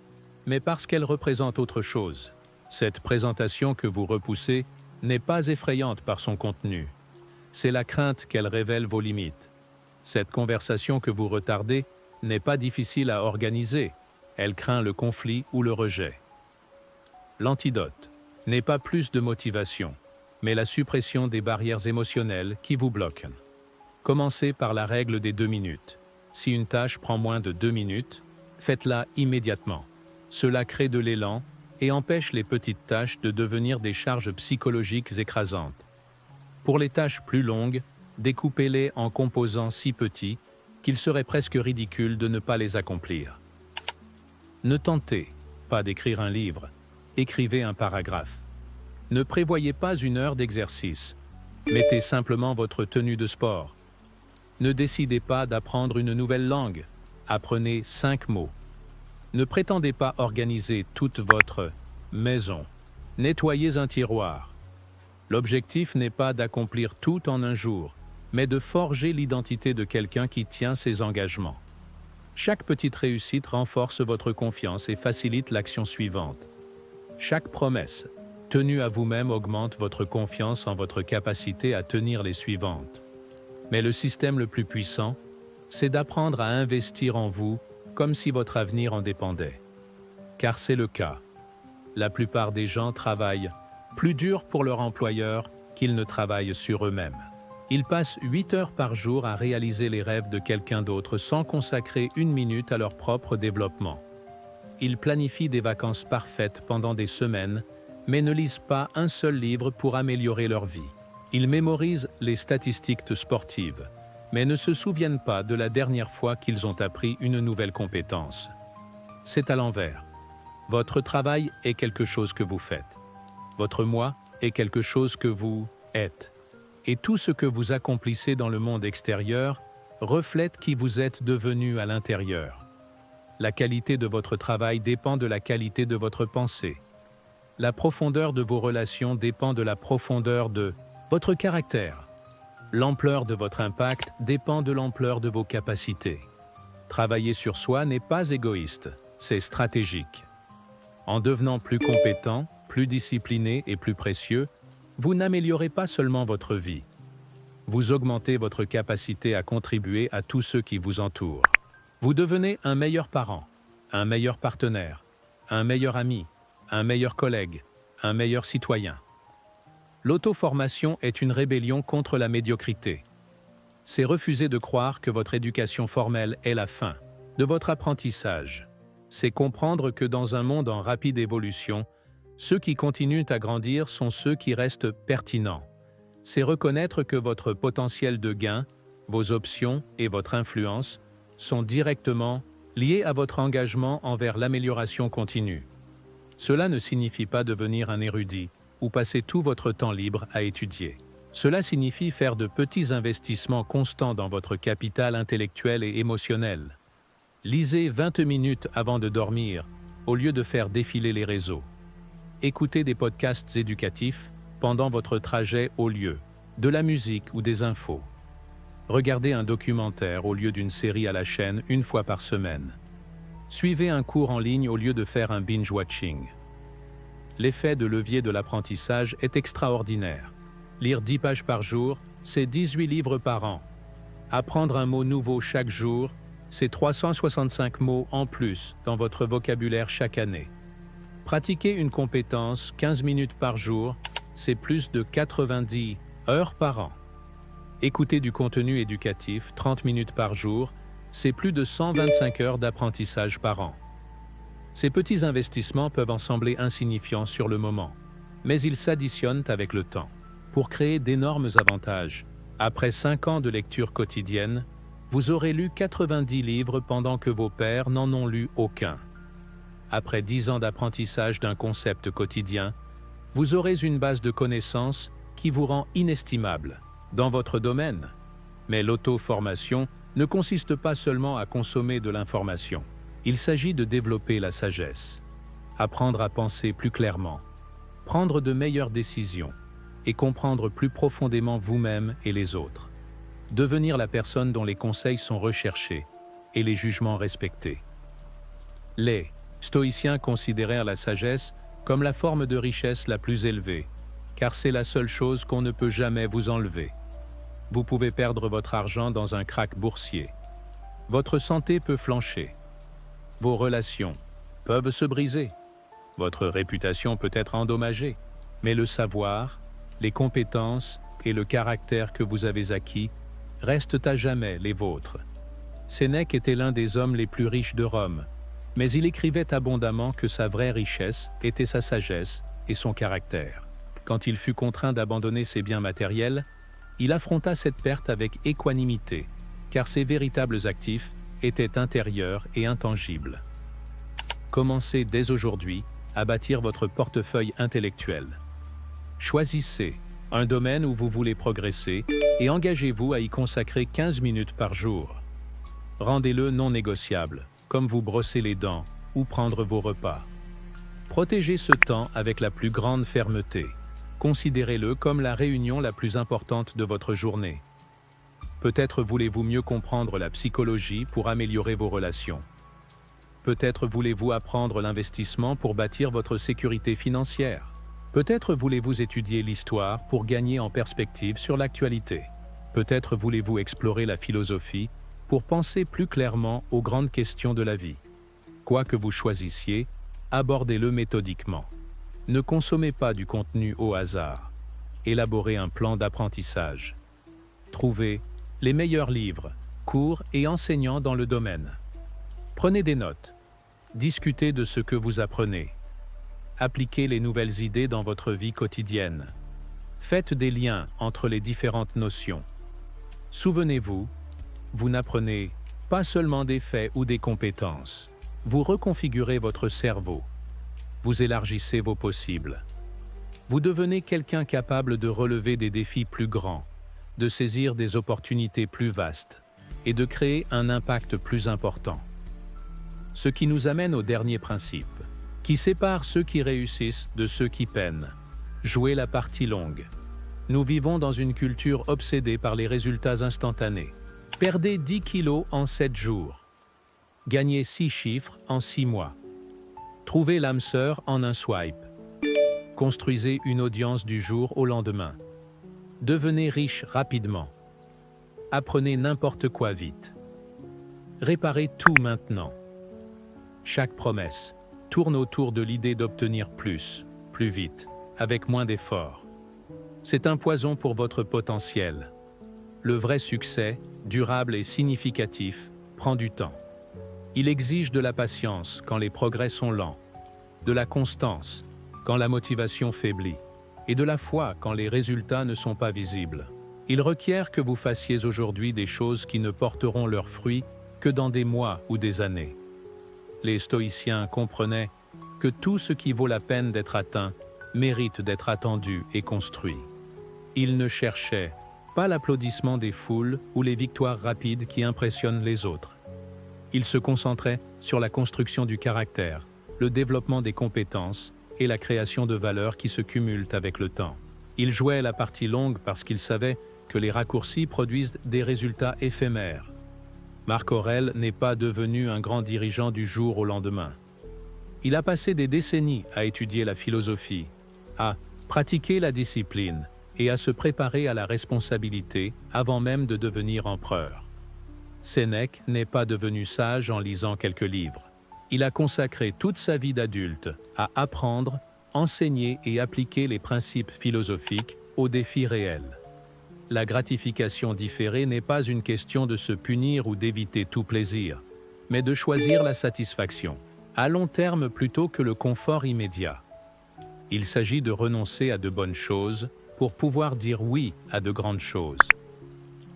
mais parce qu'elle représente autre chose. Cette présentation que vous repoussez n'est pas effrayante par son contenu. C'est la crainte qu'elle révèle vos limites. Cette conversation que vous retardez n'est pas difficile à organiser. Elle craint le conflit ou le rejet. L'antidote n'est pas plus de motivation, mais la suppression des barrières émotionnelles qui vous bloquent. Commencez par la règle des 2 minutes. Si une tâche prend moins de 2 minutes, faites-la immédiatement. Cela crée de l'élan et empêche les petites tâches de devenir des charges psychologiques écrasantes. Pour les tâches plus longues, découpez-les en composants si petits qu'il serait presque ridicule de ne pas les accomplir. Ne tentez pas d'écrire un livre, écrivez un paragraphe. Ne prévoyez pas 1 heure d'exercice, mettez simplement votre tenue de sport. Ne décidez pas d'apprendre une nouvelle langue, apprenez 5 mots. Ne prétendez pas organiser toute votre maison, nettoyez un tiroir. L'objectif n'est pas d'accomplir tout en un jour, mais de forger l'identité de quelqu'un qui tient ses engagements. Chaque petite réussite renforce votre confiance et facilite l'action suivante. Chaque promesse tenue à vous-même augmente votre confiance en votre capacité à tenir les suivantes. Mais le système le plus puissant, c'est d'apprendre à investir en vous comme si votre avenir en dépendait. Car c'est le cas. La plupart des gens travaillent plus dur pour leur employeur qu'ils ne travaillent sur eux-mêmes. Ils passent 8 heures par jour à réaliser les rêves de quelqu'un d'autre sans consacrer 1 minute à leur propre développement. Ils planifient des vacances parfaites pendant des semaines, mais ne lisent pas un seul livre pour améliorer leur vie. Ils mémorisent les statistiques sportives, mais ne se souviennent pas de la dernière fois qu'ils ont appris une nouvelle compétence. C'est à l'envers. Votre travail est quelque chose que vous faites. Votre moi est quelque chose que vous êtes. Et tout ce que vous accomplissez dans le monde extérieur reflète qui vous êtes devenu à l'intérieur. La qualité de votre travail dépend de la qualité de votre pensée. La profondeur de vos relations dépend de la profondeur de votre caractère. L'ampleur de votre impact dépend de l'ampleur de vos capacités. Travailler sur soi n'est pas égoïste, c'est stratégique. En devenant plus compétent, plus discipliné et plus précieux, vous n'améliorez pas seulement votre vie. Vous augmentez votre capacité à contribuer à tous ceux qui vous entourent. Vous devenez un meilleur parent, un meilleur partenaire, un meilleur ami, un meilleur collègue, un meilleur citoyen. L'auto-formation est une rébellion contre la médiocrité. C'est refuser de croire que votre éducation formelle est la fin de votre apprentissage. C'est comprendre que dans un monde en rapide évolution, ceux qui continuent à grandir sont ceux qui restent pertinents. C'est reconnaître que votre potentiel de gain, vos options et votre influence sont directement liés à votre engagement envers l'amélioration continue. Cela ne signifie pas devenir un érudit ou passer tout votre temps libre à étudier. Cela signifie faire de petits investissements constants dans votre capital intellectuel et émotionnel. Lisez 20 minutes avant de dormir, au lieu de faire défiler les réseaux. Écoutez des podcasts éducatifs pendant votre trajet au lieu de la musique ou des infos. Regardez un documentaire au lieu d'une série à la chaîne une fois par semaine. Suivez un cours en ligne au lieu de faire un binge-watching. L'effet de levier de l'apprentissage est extraordinaire. Lire 10 pages par jour, c'est 18 livres par an. Apprendre un mot nouveau chaque jour, c'est 365 mots en plus dans votre vocabulaire chaque année. Pratiquer une compétence 15 minutes par jour, c'est plus de 90 heures par an. Écouter du contenu éducatif 30 minutes par jour, c'est plus de 125 heures d'apprentissage par an. Ces petits investissements peuvent en sembler insignifiants sur le moment, mais ils s'additionnent avec le temps pour créer d'énormes avantages. Après 5 ans de lecture quotidienne, vous aurez lu 90 livres pendant que vos pairs n'en ont lu aucun. Après 10 ans d'apprentissage d'un concept quotidien, vous aurez une base de connaissances qui vous rend inestimable dans votre domaine. Mais l'auto-formation ne consiste pas seulement à consommer de l'information. Il s'agit de développer la sagesse, apprendre à penser plus clairement, prendre de meilleures décisions et comprendre plus profondément vous-même et les autres. Devenir la personne dont les conseils sont recherchés et les jugements respectés. Les stoïciens considérèrent la sagesse comme la forme de richesse la plus élevée, car c'est la seule chose qu'on ne peut jamais vous enlever. Vous pouvez perdre votre argent dans un krach boursier. Votre santé peut flancher. Vos relations peuvent se briser. Votre réputation peut être endommagée. Mais le savoir, les compétences et le caractère que vous avez acquis restent à jamais les vôtres. Sénèque était l'un des hommes les plus riches de Rome, mais il écrivait abondamment que sa vraie richesse était sa sagesse et son caractère. Quand il fut contraint d'abandonner ses biens matériels, il affronta cette perte avec équanimité, car ses véritables actifs étaient intérieurs et intangibles. Commencez dès aujourd'hui à bâtir votre portefeuille intellectuel. Choisissez un domaine où vous voulez progresser et engagez-vous à y consacrer 15 minutes par jour. Rendez-le non négociable, comme vous brosser les dents ou prendre vos repas. Protégez ce temps avec la plus grande fermeté. Considérez-le comme la réunion la plus importante de votre journée. Peut-être voulez-vous mieux comprendre la psychologie pour améliorer vos relations. Peut-être voulez-vous apprendre l'investissement pour bâtir votre sécurité financière. Peut-être voulez-vous étudier l'histoire pour gagner en perspective sur l'actualité. Peut-être voulez-vous explorer la philosophie pour penser plus clairement aux grandes questions de la vie. Quoi que vous choisissiez, abordez-le méthodiquement. Ne consommez pas du contenu au hasard. Élaborez un plan d'apprentissage. Trouvez les meilleurs livres, cours et enseignants dans le domaine. Prenez des notes. Discutez de ce que vous apprenez. Appliquez les nouvelles idées dans votre vie quotidienne. Faites des liens entre les différentes notions. Souvenez-vous, vous n'apprenez pas seulement des faits ou des compétences. Vous reconfigurez votre cerveau. Vous élargissez vos possibles. Vous devenez quelqu'un capable de relever des défis plus grands, de saisir des opportunités plus vastes et de créer un impact plus important. Ce qui nous amène au dernier principe, qui sépare ceux qui réussissent de ceux qui peinent. Jouer la partie longue. Nous vivons dans une culture obsédée par les résultats instantanés. Perdez 10 kilos en 7 jours. Gagnez 6 chiffres en 6 mois. Trouvez l'âme sœur en un swipe. Construisez une audience du jour au lendemain. Devenez riche rapidement. apprenez n'importe quoi vite. Réparez tout maintenant. Chaque promesse tourne autour de l'idée d'obtenir plus vite, avec moins d'efforts. C'est un poison pour votre potentiel. Le vrai succès, durable et significatif, prend du temps. Il exige de la patience quand les progrès sont lents, de la constance quand la motivation faiblit, et de la foi quand les résultats ne sont pas visibles. Il requiert que vous fassiez aujourd'hui des choses qui ne porteront leurs fruits que dans des mois ou des années. Les stoïciens comprenaient que tout ce qui vaut la peine d'être atteint mérite d'être attendu et construit. Ils ne cherchaient pas l'applaudissement des foules ou les victoires rapides qui impressionnent les autres. Ils se concentraient sur la construction du caractère, le développement des compétences et la création de valeurs qui se cumulent avec le temps. Ils jouaient la partie longue parce qu'ils savaient que les raccourcis produisent des résultats éphémères. Marc Aurèle n'est pas devenu un grand dirigeant du jour au lendemain. Il a passé des décennies à étudier la philosophie, à pratiquer la discipline et à se préparer à la responsabilité avant même de devenir empereur. Sénèque n'est pas devenu sage en lisant quelques livres. Il a consacré toute sa vie d'adulte à apprendre, enseigner et appliquer les principes philosophiques aux défis réels. La gratification différée n'est pas une question de se punir ou d'éviter tout plaisir, mais de choisir la satisfaction, à long terme plutôt que le confort immédiat. Il s'agit de renoncer à de bonnes choses pour pouvoir dire oui à de grandes choses.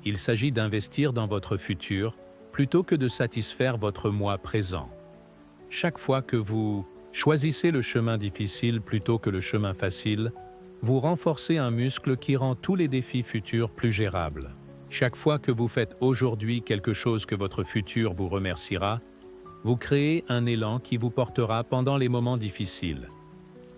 Il s'agit d'investir dans votre futur plutôt que de satisfaire votre moi présent. Chaque fois que vous choisissez le chemin difficile plutôt que le chemin facile, vous renforcez un muscle qui rend tous les défis futurs plus gérables. Chaque fois que vous faites aujourd'hui quelque chose que votre futur vous remerciera, vous créez un élan qui vous portera pendant les moments difficiles.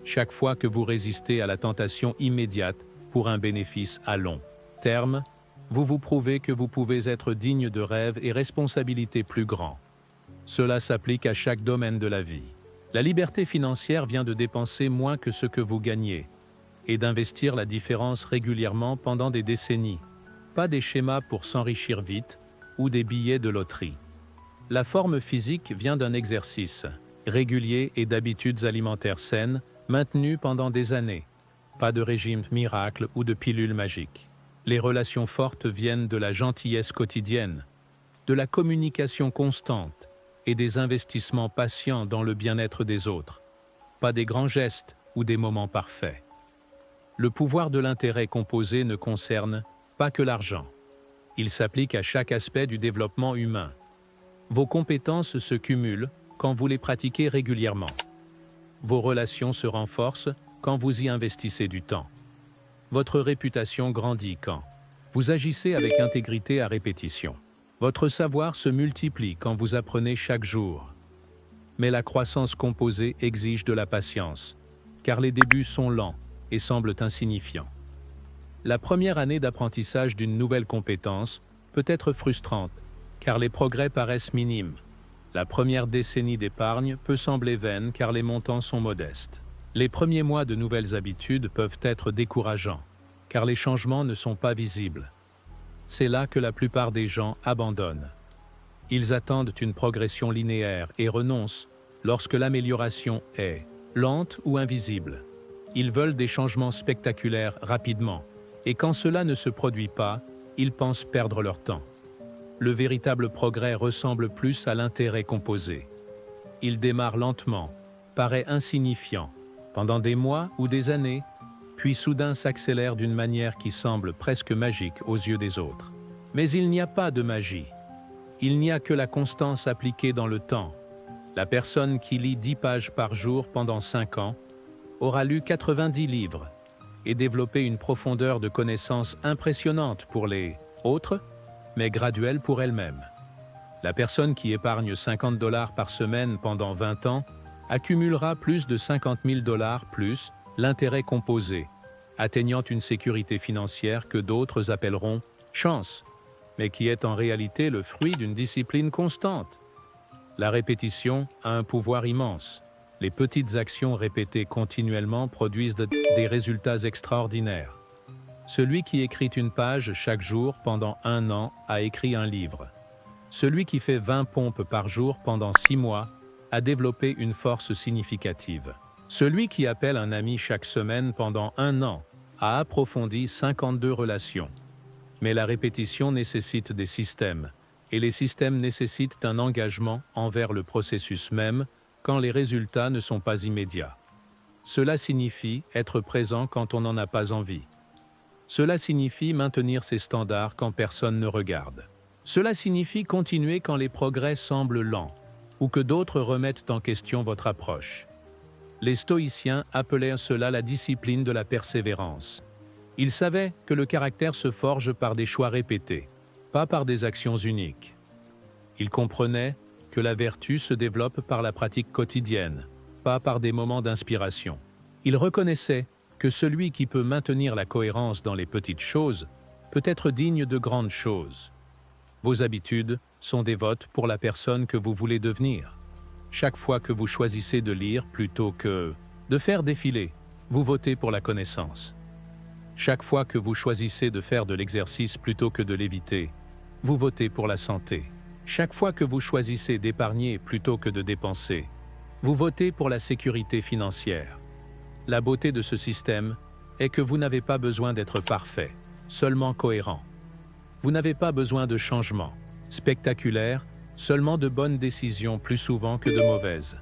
Chaque fois que vous résistez à la tentation immédiate pour un bénéfice à long terme, vous vous prouvez que vous pouvez être digne de rêves et responsabilités plus grands. Cela s'applique à chaque domaine de la vie. La liberté financière vient de dépenser moins que ce que vous gagnez et d'investir la différence régulièrement pendant des décennies, pas des schémas pour s'enrichir vite ou des billets de loterie. La forme physique vient d'un exercice régulier et d'habitudes alimentaires saines maintenues pendant des années, pas de régime miracle ou de pilule magique. Les relations fortes viennent de la gentillesse quotidienne, de la communication constante et des investissements patients dans le bien-être des autres, pas des grands gestes ou des moments parfaits. Le pouvoir de l'intérêt composé ne concerne pas que l'argent. Il s'applique à chaque aspect du développement humain. Vos compétences se cumulent quand vous les pratiquez régulièrement. Vos relations se renforcent quand vous y investissez du temps. Votre réputation grandit quand vous agissez avec intégrité à répétition. Votre savoir se multiplie quand vous apprenez chaque jour. Mais la croissance composée exige de la patience, car les débuts sont lents et semblent insignifiants. La première année d'apprentissage d'une nouvelle compétence peut être frustrante, car les progrès paraissent minimes. La première décennie d'épargne peut sembler vaine car les montants sont modestes. Les premiers mois de nouvelles habitudes peuvent être décourageants, car les changements ne sont pas visibles. C'est là que la plupart des gens abandonnent. Ils attendent une progression linéaire et renoncent lorsque l'amélioration est lente ou invisible. Ils veulent des changements spectaculaires rapidement, et quand cela ne se produit pas, ils pensent perdre leur temps. Le véritable progrès ressemble plus à l'intérêt composé. Il démarre lentement, paraît insignifiant, pendant des mois ou des années, puis soudain s'accélère d'une manière qui semble presque magique aux yeux des autres. Mais il n'y a pas de magie. Il n'y a que la constance appliquée dans le temps. La personne qui lit 10 pages par jour pendant 5 ans aura lu 90 livres et développé une profondeur de connaissances impressionnante pour les autres, mais graduelle pour elle-même. La personne qui épargne 50 $ par semaine pendant 20 ans accumulera plus de 50 000 $ plus l'intérêt composé, atteignant une sécurité financière que d'autres appelleront chance, mais qui est en réalité le fruit d'une discipline constante. La répétition a un pouvoir immense. Les petites actions répétées continuellement produisent des résultats extraordinaires. Celui qui écrit une page chaque jour pendant 1 an a écrit un livre. Celui qui fait 20 pompes par jour pendant 6 mois a développé une force significative. Celui qui appelle un ami chaque semaine pendant 1 an a approfondi 52 relations. Mais la répétition nécessite des systèmes, et les systèmes nécessitent un engagement envers le processus même quand les résultats ne sont pas immédiats. Cela signifie être présent quand on n'en a pas envie. Cela signifie maintenir ses standards quand personne ne regarde. Cela signifie continuer quand les progrès semblent lents, ou que d'autres remettent en question votre approche. Les stoïciens appelaient cela la discipline de la persévérance. Ils savaient que le caractère se forge par des choix répétés, pas par des actions uniques. Ils comprenaient que la vertu se développe par la pratique quotidienne, pas par des moments d'inspiration. Ils reconnaissaient que celui qui peut maintenir la cohérence dans les petites choses peut être digne de grandes choses. Vos habitudes sont des votes pour la personne que vous voulez devenir. Chaque fois que vous choisissez de lire plutôt que de faire défiler, vous votez pour la connaissance. Chaque fois que vous choisissez de faire de l'exercice plutôt que de l'éviter, vous votez pour la santé. Chaque fois que vous choisissez d'épargner plutôt que de dépenser, vous votez pour la sécurité financière. La beauté de ce système est que vous n'avez pas besoin d'être parfait, seulement cohérent. Vous n'avez pas besoin de changements spectaculaires, seulement de bonnes décisions plus souvent que de mauvaises.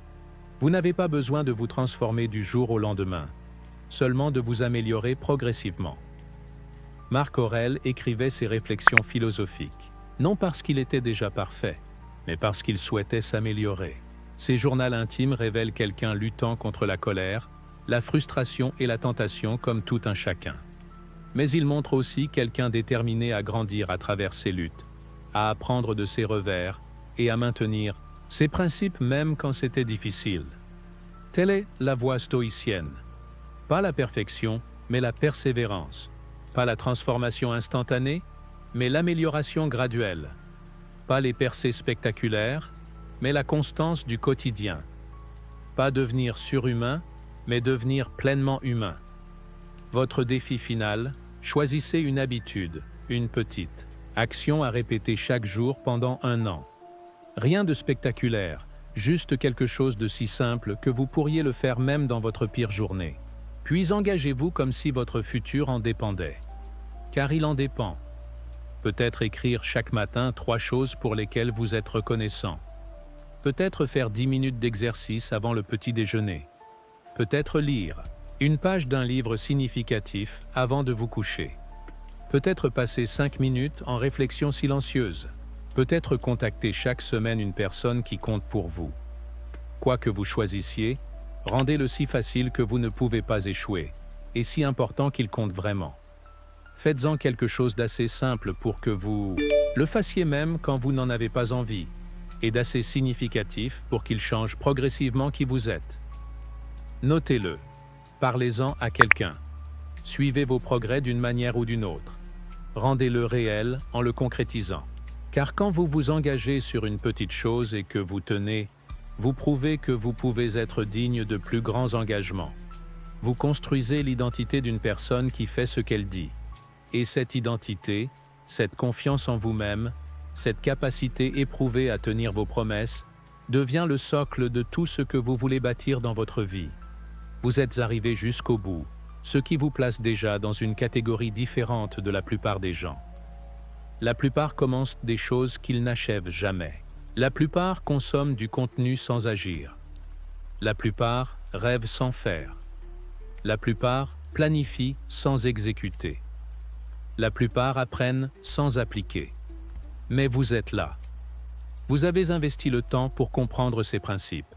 Vous n'avez pas besoin de vous transformer du jour au lendemain, seulement de vous améliorer progressivement. Marc Aurèle écrivait ses réflexions philosophiques, non parce qu'il était déjà parfait, mais parce qu'il souhaitait s'améliorer. Ses journaux intimes révèlent quelqu'un luttant contre la colère, la frustration et la tentation comme tout un chacun. Mais il montre aussi quelqu'un déterminé à grandir à travers ses luttes, à apprendre de ses revers et à maintenir ses principes même quand c'était difficile. Telle est la voie stoïcienne. Pas la perfection, mais la persévérance. Pas la transformation instantanée, mais l'amélioration graduelle. Pas les percées spectaculaires, mais la constance du quotidien. Pas devenir surhumain, mais devenir pleinement humain. Votre défi final, choisissez une habitude, une petite action à répéter chaque jour pendant 1 an. Rien de spectaculaire, juste quelque chose de si simple que vous pourriez le faire même dans votre pire journée. Puis engagez-vous comme si votre futur en dépendait. Car il en dépend. Peut-être écrire chaque matin 3 choses pour lesquelles vous êtes reconnaissant. Peut-être faire 10 minutes d'exercice avant le petit déjeuner. Peut-être lire une page d'un livre significatif avant de vous coucher. Peut-être passer 5 minutes en réflexion silencieuse. Peut-être contacter chaque semaine une personne qui compte pour vous. Quoi que vous choisissiez, rendez-le si facile que vous ne pouvez pas échouer, et si important qu'il compte vraiment. Faites-en quelque chose d'assez simple pour que vous le fassiez même quand vous n'en avez pas envie, et d'assez significatif pour qu'il change progressivement qui vous êtes. Notez-le. Parlez-en à quelqu'un. Suivez vos progrès d'une manière ou d'une autre. Rendez-le réel en le concrétisant. Car quand vous vous engagez sur une petite chose et que vous tenez, vous prouvez que vous pouvez être digne de plus grands engagements. Vous construisez l'identité d'une personne qui fait ce qu'elle dit. Et cette identité, cette confiance en vous-même, cette capacité éprouvée à tenir vos promesses, devient le socle de tout ce que vous voulez bâtir dans votre vie. Vous êtes arrivé jusqu'au bout, ce qui vous place déjà dans une catégorie différente de la plupart des gens. La plupart commencent des choses qu'ils n'achèvent jamais. La plupart consomment du contenu sans agir. La plupart rêvent sans faire. La plupart planifient sans exécuter. La plupart apprennent sans appliquer. Mais vous êtes là. Vous avez investi le temps pour comprendre ces principes.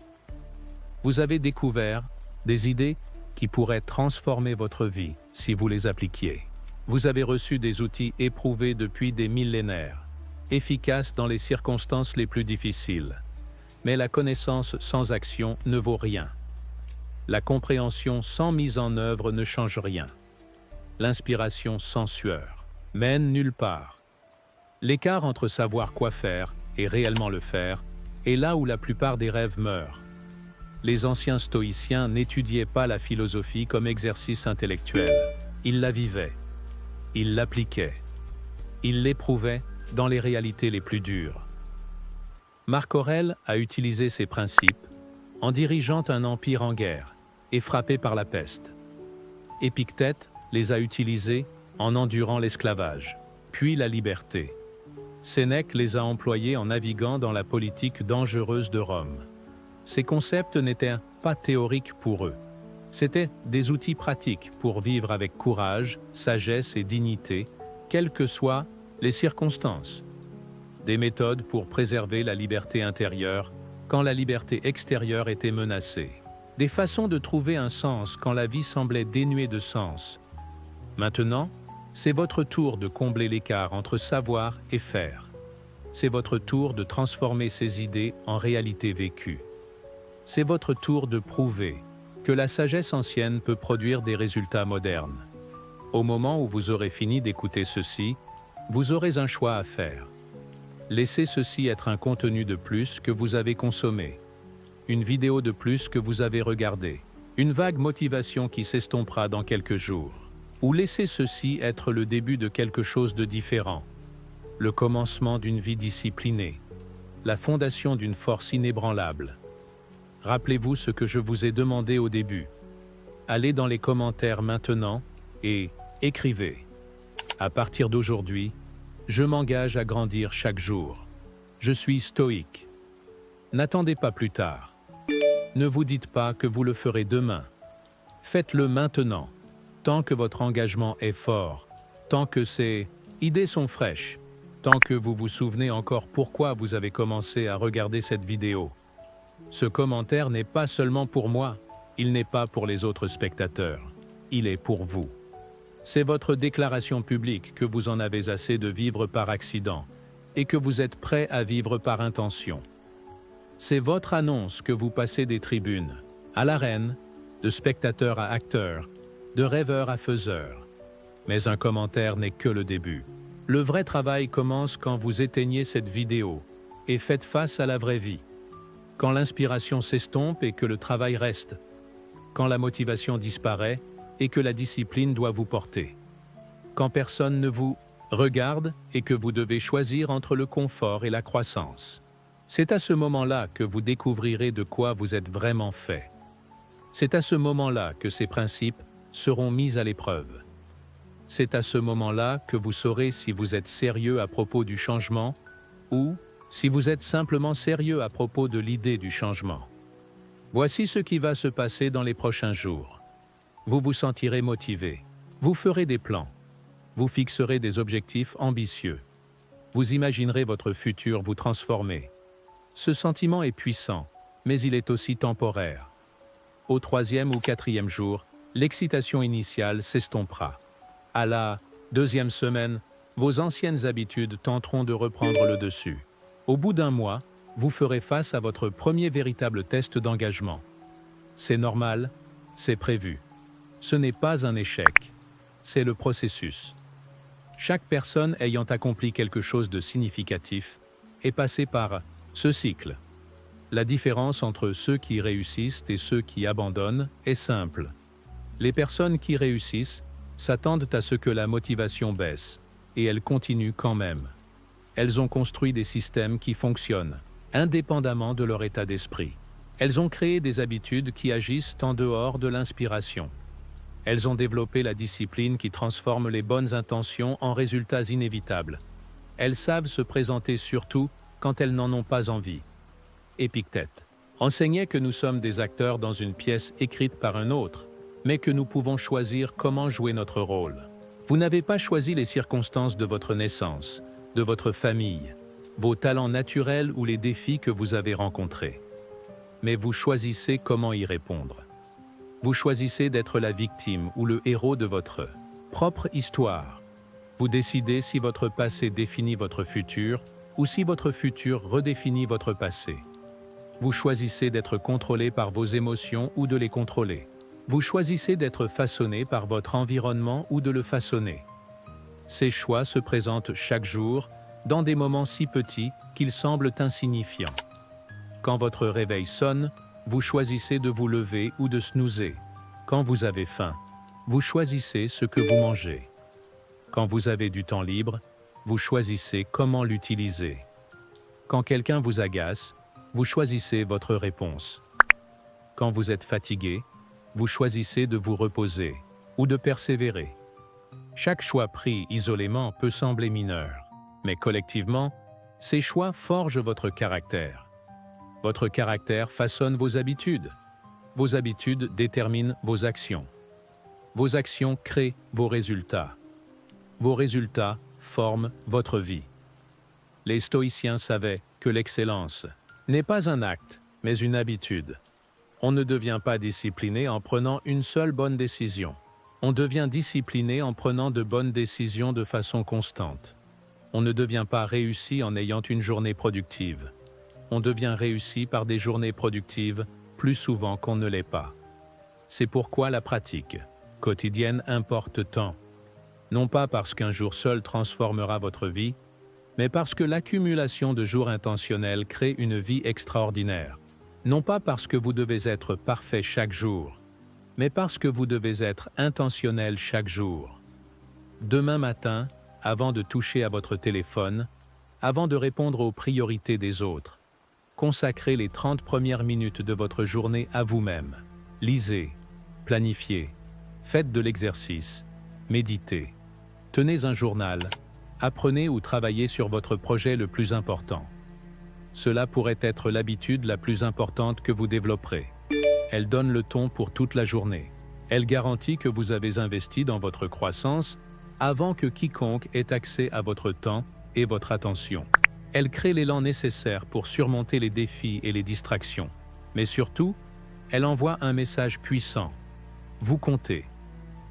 Vous avez découvert des idées qui pourraient transformer votre vie si vous les appliquiez. Vous avez reçu des outils éprouvés depuis des millénaires, efficaces dans les circonstances les plus difficiles. Mais la connaissance sans action ne vaut rien. La compréhension sans mise en œuvre ne change rien. L'inspiration sans sueur mène nulle part. L'écart entre savoir quoi faire et réellement le faire est là où la plupart des rêves meurent. Les anciens stoïciens n'étudiaient pas la philosophie comme exercice intellectuel, ils la vivaient. Il l'appliquait. Il l'éprouvait dans les réalités les plus dures. Marc Aurèle a utilisé ces principes en dirigeant un empire en guerre et frappé par la peste. Épictète les a utilisés en endurant l'esclavage, puis la liberté. Sénèque les a employés en naviguant dans la politique dangereuse de Rome. Ces concepts n'étaient pas théoriques pour eux. C'étaient des outils pratiques pour vivre avec courage, sagesse et dignité, quelles que soient les circonstances. Des méthodes pour préserver la liberté intérieure quand la liberté extérieure était menacée. Des façons de trouver un sens quand la vie semblait dénuée de sens. Maintenant, c'est votre tour de combler l'écart entre savoir et faire. C'est votre tour de transformer ces idées en réalité vécue. C'est votre tour de prouver que la sagesse ancienne peut produire des résultats modernes. Au moment où vous aurez fini d'écouter ceci, vous aurez un choix à faire. Laissez ceci être un contenu de plus que vous avez consommé, une vidéo de plus que vous avez regardée, une vague motivation qui s'estompera dans quelques jours. Ou laissez ceci être le début de quelque chose de différent, le commencement d'une vie disciplinée, la fondation d'une force inébranlable. Rappelez-vous ce que je vous ai demandé au début. Allez dans les commentaires maintenant et écrivez. À partir d'aujourd'hui, je m'engage à grandir chaque jour. Je suis stoïque. N'attendez pas plus tard. Ne vous dites pas que vous le ferez demain. Faites-le maintenant. Tant que votre engagement est fort, tant que ces idées sont fraîches, tant que vous vous souvenez encore pourquoi vous avez commencé à regarder cette vidéo. Ce commentaire n'est pas seulement pour moi, il n'est pas pour les autres spectateurs, il est pour vous. C'est votre déclaration publique que vous en avez assez de vivre par accident et que vous êtes prêt à vivre par intention. C'est votre annonce que vous passez des tribunes à l'arène, de spectateur à acteur, de rêveur à faiseur. Mais un commentaire n'est que le début. Le vrai travail commence quand vous éteignez cette vidéo et faites face à la vraie vie. Quand l'inspiration s'estompe et que le travail reste. Quand la motivation disparaît et que la discipline doit vous porter. Quand personne ne vous regarde et que vous devez choisir entre le confort et la croissance. C'est à ce moment-là que vous découvrirez de quoi vous êtes vraiment fait. C'est à ce moment-là que ces principes seront mis à l'épreuve. C'est à ce moment-là que vous saurez si vous êtes sérieux à propos du changement ou si vous êtes simplement sérieux à propos de l'idée du changement. Voici ce qui va se passer dans les prochains jours. Vous vous sentirez motivé. Vous ferez des plans. Vous fixerez des objectifs ambitieux. Vous imaginerez votre futur vous transformer. Ce sentiment est puissant, mais il est aussi temporaire. Au 3e ou 4e jour, l'excitation initiale s'estompera. À la 2e semaine, vos anciennes habitudes tenteront de reprendre le dessus. Au bout d'un mois, vous ferez face à votre premier véritable test d'engagement. C'est normal, c'est prévu. Ce n'est pas un échec, c'est le processus. Chaque personne ayant accompli quelque chose de significatif est passée par ce cycle. La différence entre ceux qui réussissent et ceux qui abandonnent est simple. Les personnes qui réussissent s'attendent à ce que la motivation baisse, et elles continuent quand même. Elles ont construit des systèmes qui fonctionnent, indépendamment de leur état d'esprit. Elles ont créé des habitudes qui agissent en dehors de l'inspiration. Elles ont développé la discipline qui transforme les bonnes intentions en résultats inévitables. Elles savent se présenter surtout quand elles n'en ont pas envie. Épictète enseignait que nous sommes des acteurs dans une pièce écrite par un autre, mais que nous pouvons choisir comment jouer notre rôle. Vous n'avez pas choisi les circonstances de votre naissance, de votre famille, vos talents naturels ou les défis que vous avez rencontrés. Mais vous choisissez comment y répondre. Vous choisissez d'être la victime ou le héros de votre propre histoire. Vous décidez si votre passé définit votre futur ou si votre futur redéfinit votre passé. Vous choisissez d'être contrôlé par vos émotions ou de les contrôler. Vous choisissez d'être façonné par votre environnement ou de le façonner. Ces choix se présentent chaque jour dans des moments si petits qu'ils semblent insignifiants. Quand votre réveil sonne, vous choisissez de vous lever ou de snoozer. Quand vous avez faim, vous choisissez ce que vous mangez. Quand vous avez du temps libre, vous choisissez comment l'utiliser. Quand quelqu'un vous agace, vous choisissez votre réponse. Quand vous êtes fatigué, vous choisissez de vous reposer ou de persévérer. Chaque choix pris isolément peut sembler mineur, mais collectivement, ces choix forgent votre caractère. Votre caractère façonne vos habitudes. Vos habitudes déterminent vos actions. Vos actions créent vos résultats. Vos résultats forment votre vie. Les stoïciens savaient que l'excellence n'est pas un acte, mais une habitude. On ne devient pas discipliné en prenant une seule bonne décision. On devient discipliné en prenant de bonnes décisions de façon constante. On ne devient pas réussi en ayant une journée productive. On devient réussi par des journées productives plus souvent qu'on ne l'est pas. C'est pourquoi la pratique quotidienne importe tant. Non pas parce qu'un jour seul transformera votre vie, mais parce que l'accumulation de jours intentionnels crée une vie extraordinaire. Non pas parce que vous devez être parfait chaque jour, mais parce que vous devez être intentionnel chaque jour. Demain matin, avant de toucher à votre téléphone, avant de répondre aux priorités des autres, consacrez les 30 premières minutes de votre journée à vous-même. Lisez, planifiez, faites de l'exercice, méditez, tenez un journal, apprenez ou travaillez sur votre projet le plus important. Cela pourrait être l'habitude la plus importante que vous développerez. Elle donne le ton pour toute la journée. Elle garantit que vous avez investi dans votre croissance avant que quiconque ait accès à votre temps et votre attention. Elle crée l'élan nécessaire pour surmonter les défis et les distractions. Mais surtout, elle envoie un message puissant. Vous comptez.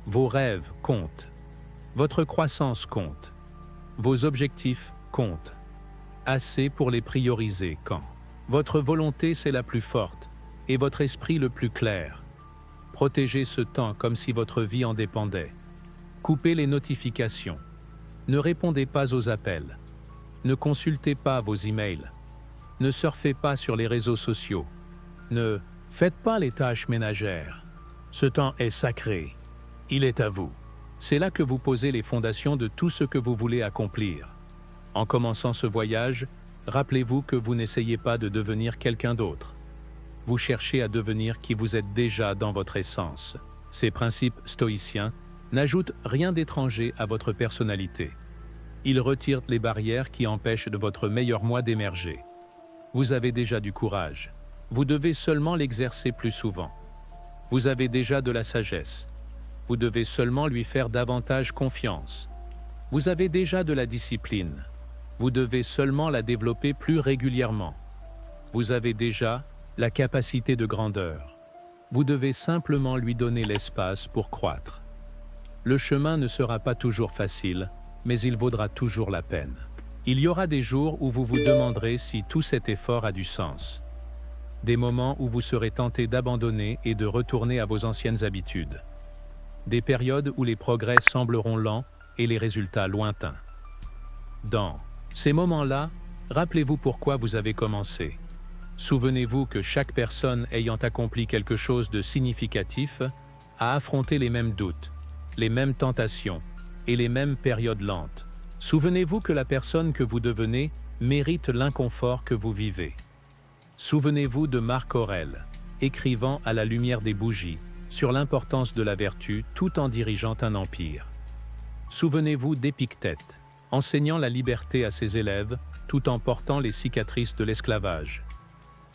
Vos rêves comptent. Votre croissance compte. Vos objectifs comptent. Assez pour les prioriser quand votre volonté c'est la plus forte et votre esprit le plus clair. Protégez ce temps comme si votre vie en dépendait. Coupez les notifications. Ne répondez pas aux appels. Ne consultez pas vos emails. Ne surfez pas sur les réseaux sociaux. Ne faites pas les tâches ménagères. Ce temps est sacré. Il est à vous. C'est là que vous posez les fondations de tout ce que vous voulez accomplir. En commençant ce voyage, rappelez-vous que vous n'essayez pas de devenir quelqu'un d'autre. Vous cherchez à devenir qui vous êtes déjà dans votre essence. Ces principes stoïciens n'ajoutent rien d'étranger à votre personnalité. Ils retirent les barrières qui empêchent de votre meilleur moi d'émerger. Vous avez déjà du courage. Vous devez seulement l'exercer plus souvent. Vous avez déjà de la sagesse. Vous devez seulement lui faire davantage confiance. Vous avez déjà de la discipline. Vous devez seulement la développer plus régulièrement. Vous avez déjà la capacité de grandeur. Vous devez simplement lui donner l'espace pour croître. Le chemin ne sera pas toujours facile, mais il vaudra toujours la peine. Il y aura des jours où vous vous demanderez si tout cet effort a du sens. Des moments où vous serez tenté d'abandonner et de retourner à vos anciennes habitudes. Des périodes où les progrès sembleront lents et les résultats lointains. Dans ces moments-là, rappelez-vous pourquoi vous avez commencé. Souvenez-vous que chaque personne ayant accompli quelque chose de significatif a affronté les mêmes doutes, les mêmes tentations et les mêmes périodes lentes. Souvenez-vous que la personne que vous devenez mérite l'inconfort que vous vivez. Souvenez-vous de Marc Aurèle, écrivant à la lumière des bougies sur l'importance de la vertu tout en dirigeant un empire. Souvenez-vous d'Épictète, enseignant la liberté à ses élèves tout en portant les cicatrices de l'esclavage.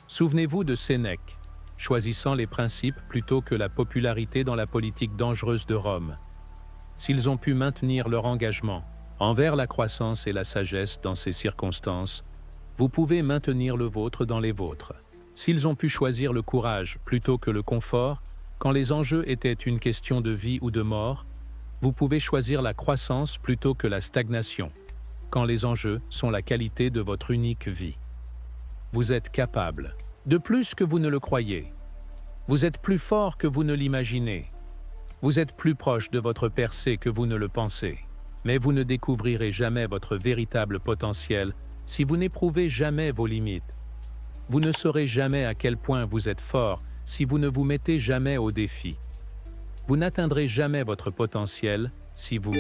Souvenez-vous de Sénèque, choisissant les principes plutôt que la popularité dans la politique dangereuse de Rome. S'ils ont pu maintenir leur engagement envers la croissance et la sagesse dans ces circonstances, vous pouvez maintenir le vôtre dans les vôtres. S'ils ont pu choisir le courage plutôt que le confort, quand les enjeux étaient une question de vie ou de mort, vous pouvez choisir la croissance plutôt que la stagnation, quand les enjeux sont la qualité de votre unique vie. Vous êtes capable de plus que vous ne le croyez. Vous êtes plus fort que vous ne l'imaginez. Vous êtes plus proche de votre percée que vous ne le pensez. Mais vous ne découvrirez jamais votre véritable potentiel si vous n'éprouvez jamais vos limites. Vous ne saurez jamais à quel point vous êtes fort si vous ne vous mettez jamais au défi. Vous n'atteindrez jamais votre potentiel si vous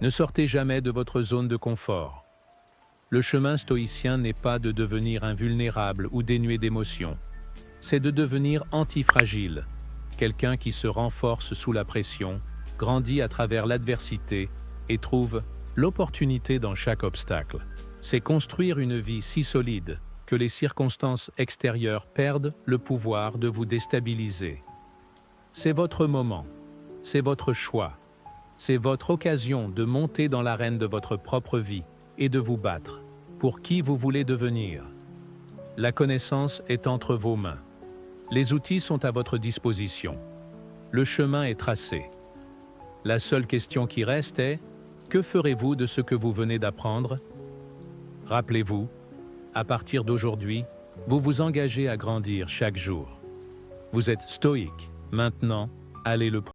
Ne sortez jamais de votre zone de confort. Le chemin stoïcien n'est pas de devenir invulnérable ou dénué d'émotions. C'est de devenir antifragile, quelqu'un qui se renforce sous la pression, grandit à travers l'adversité et trouve l'opportunité dans chaque obstacle. C'est construire une vie si solide que les circonstances extérieures perdent le pouvoir de vous déstabiliser. C'est votre moment, c'est votre choix, c'est votre occasion de monter dans l'arène de votre propre vie et de vous battre pour qui vous voulez devenir. La connaissance est entre vos mains. Les outils sont à votre disposition. Le chemin est tracé. La seule question qui reste est: que ferez-vous de ce que vous venez d'apprendre? Rappelez-vous, à partir d'aujourd'hui, vous vous engagez à grandir chaque jour. Vous êtes stoïque. Maintenant, allez le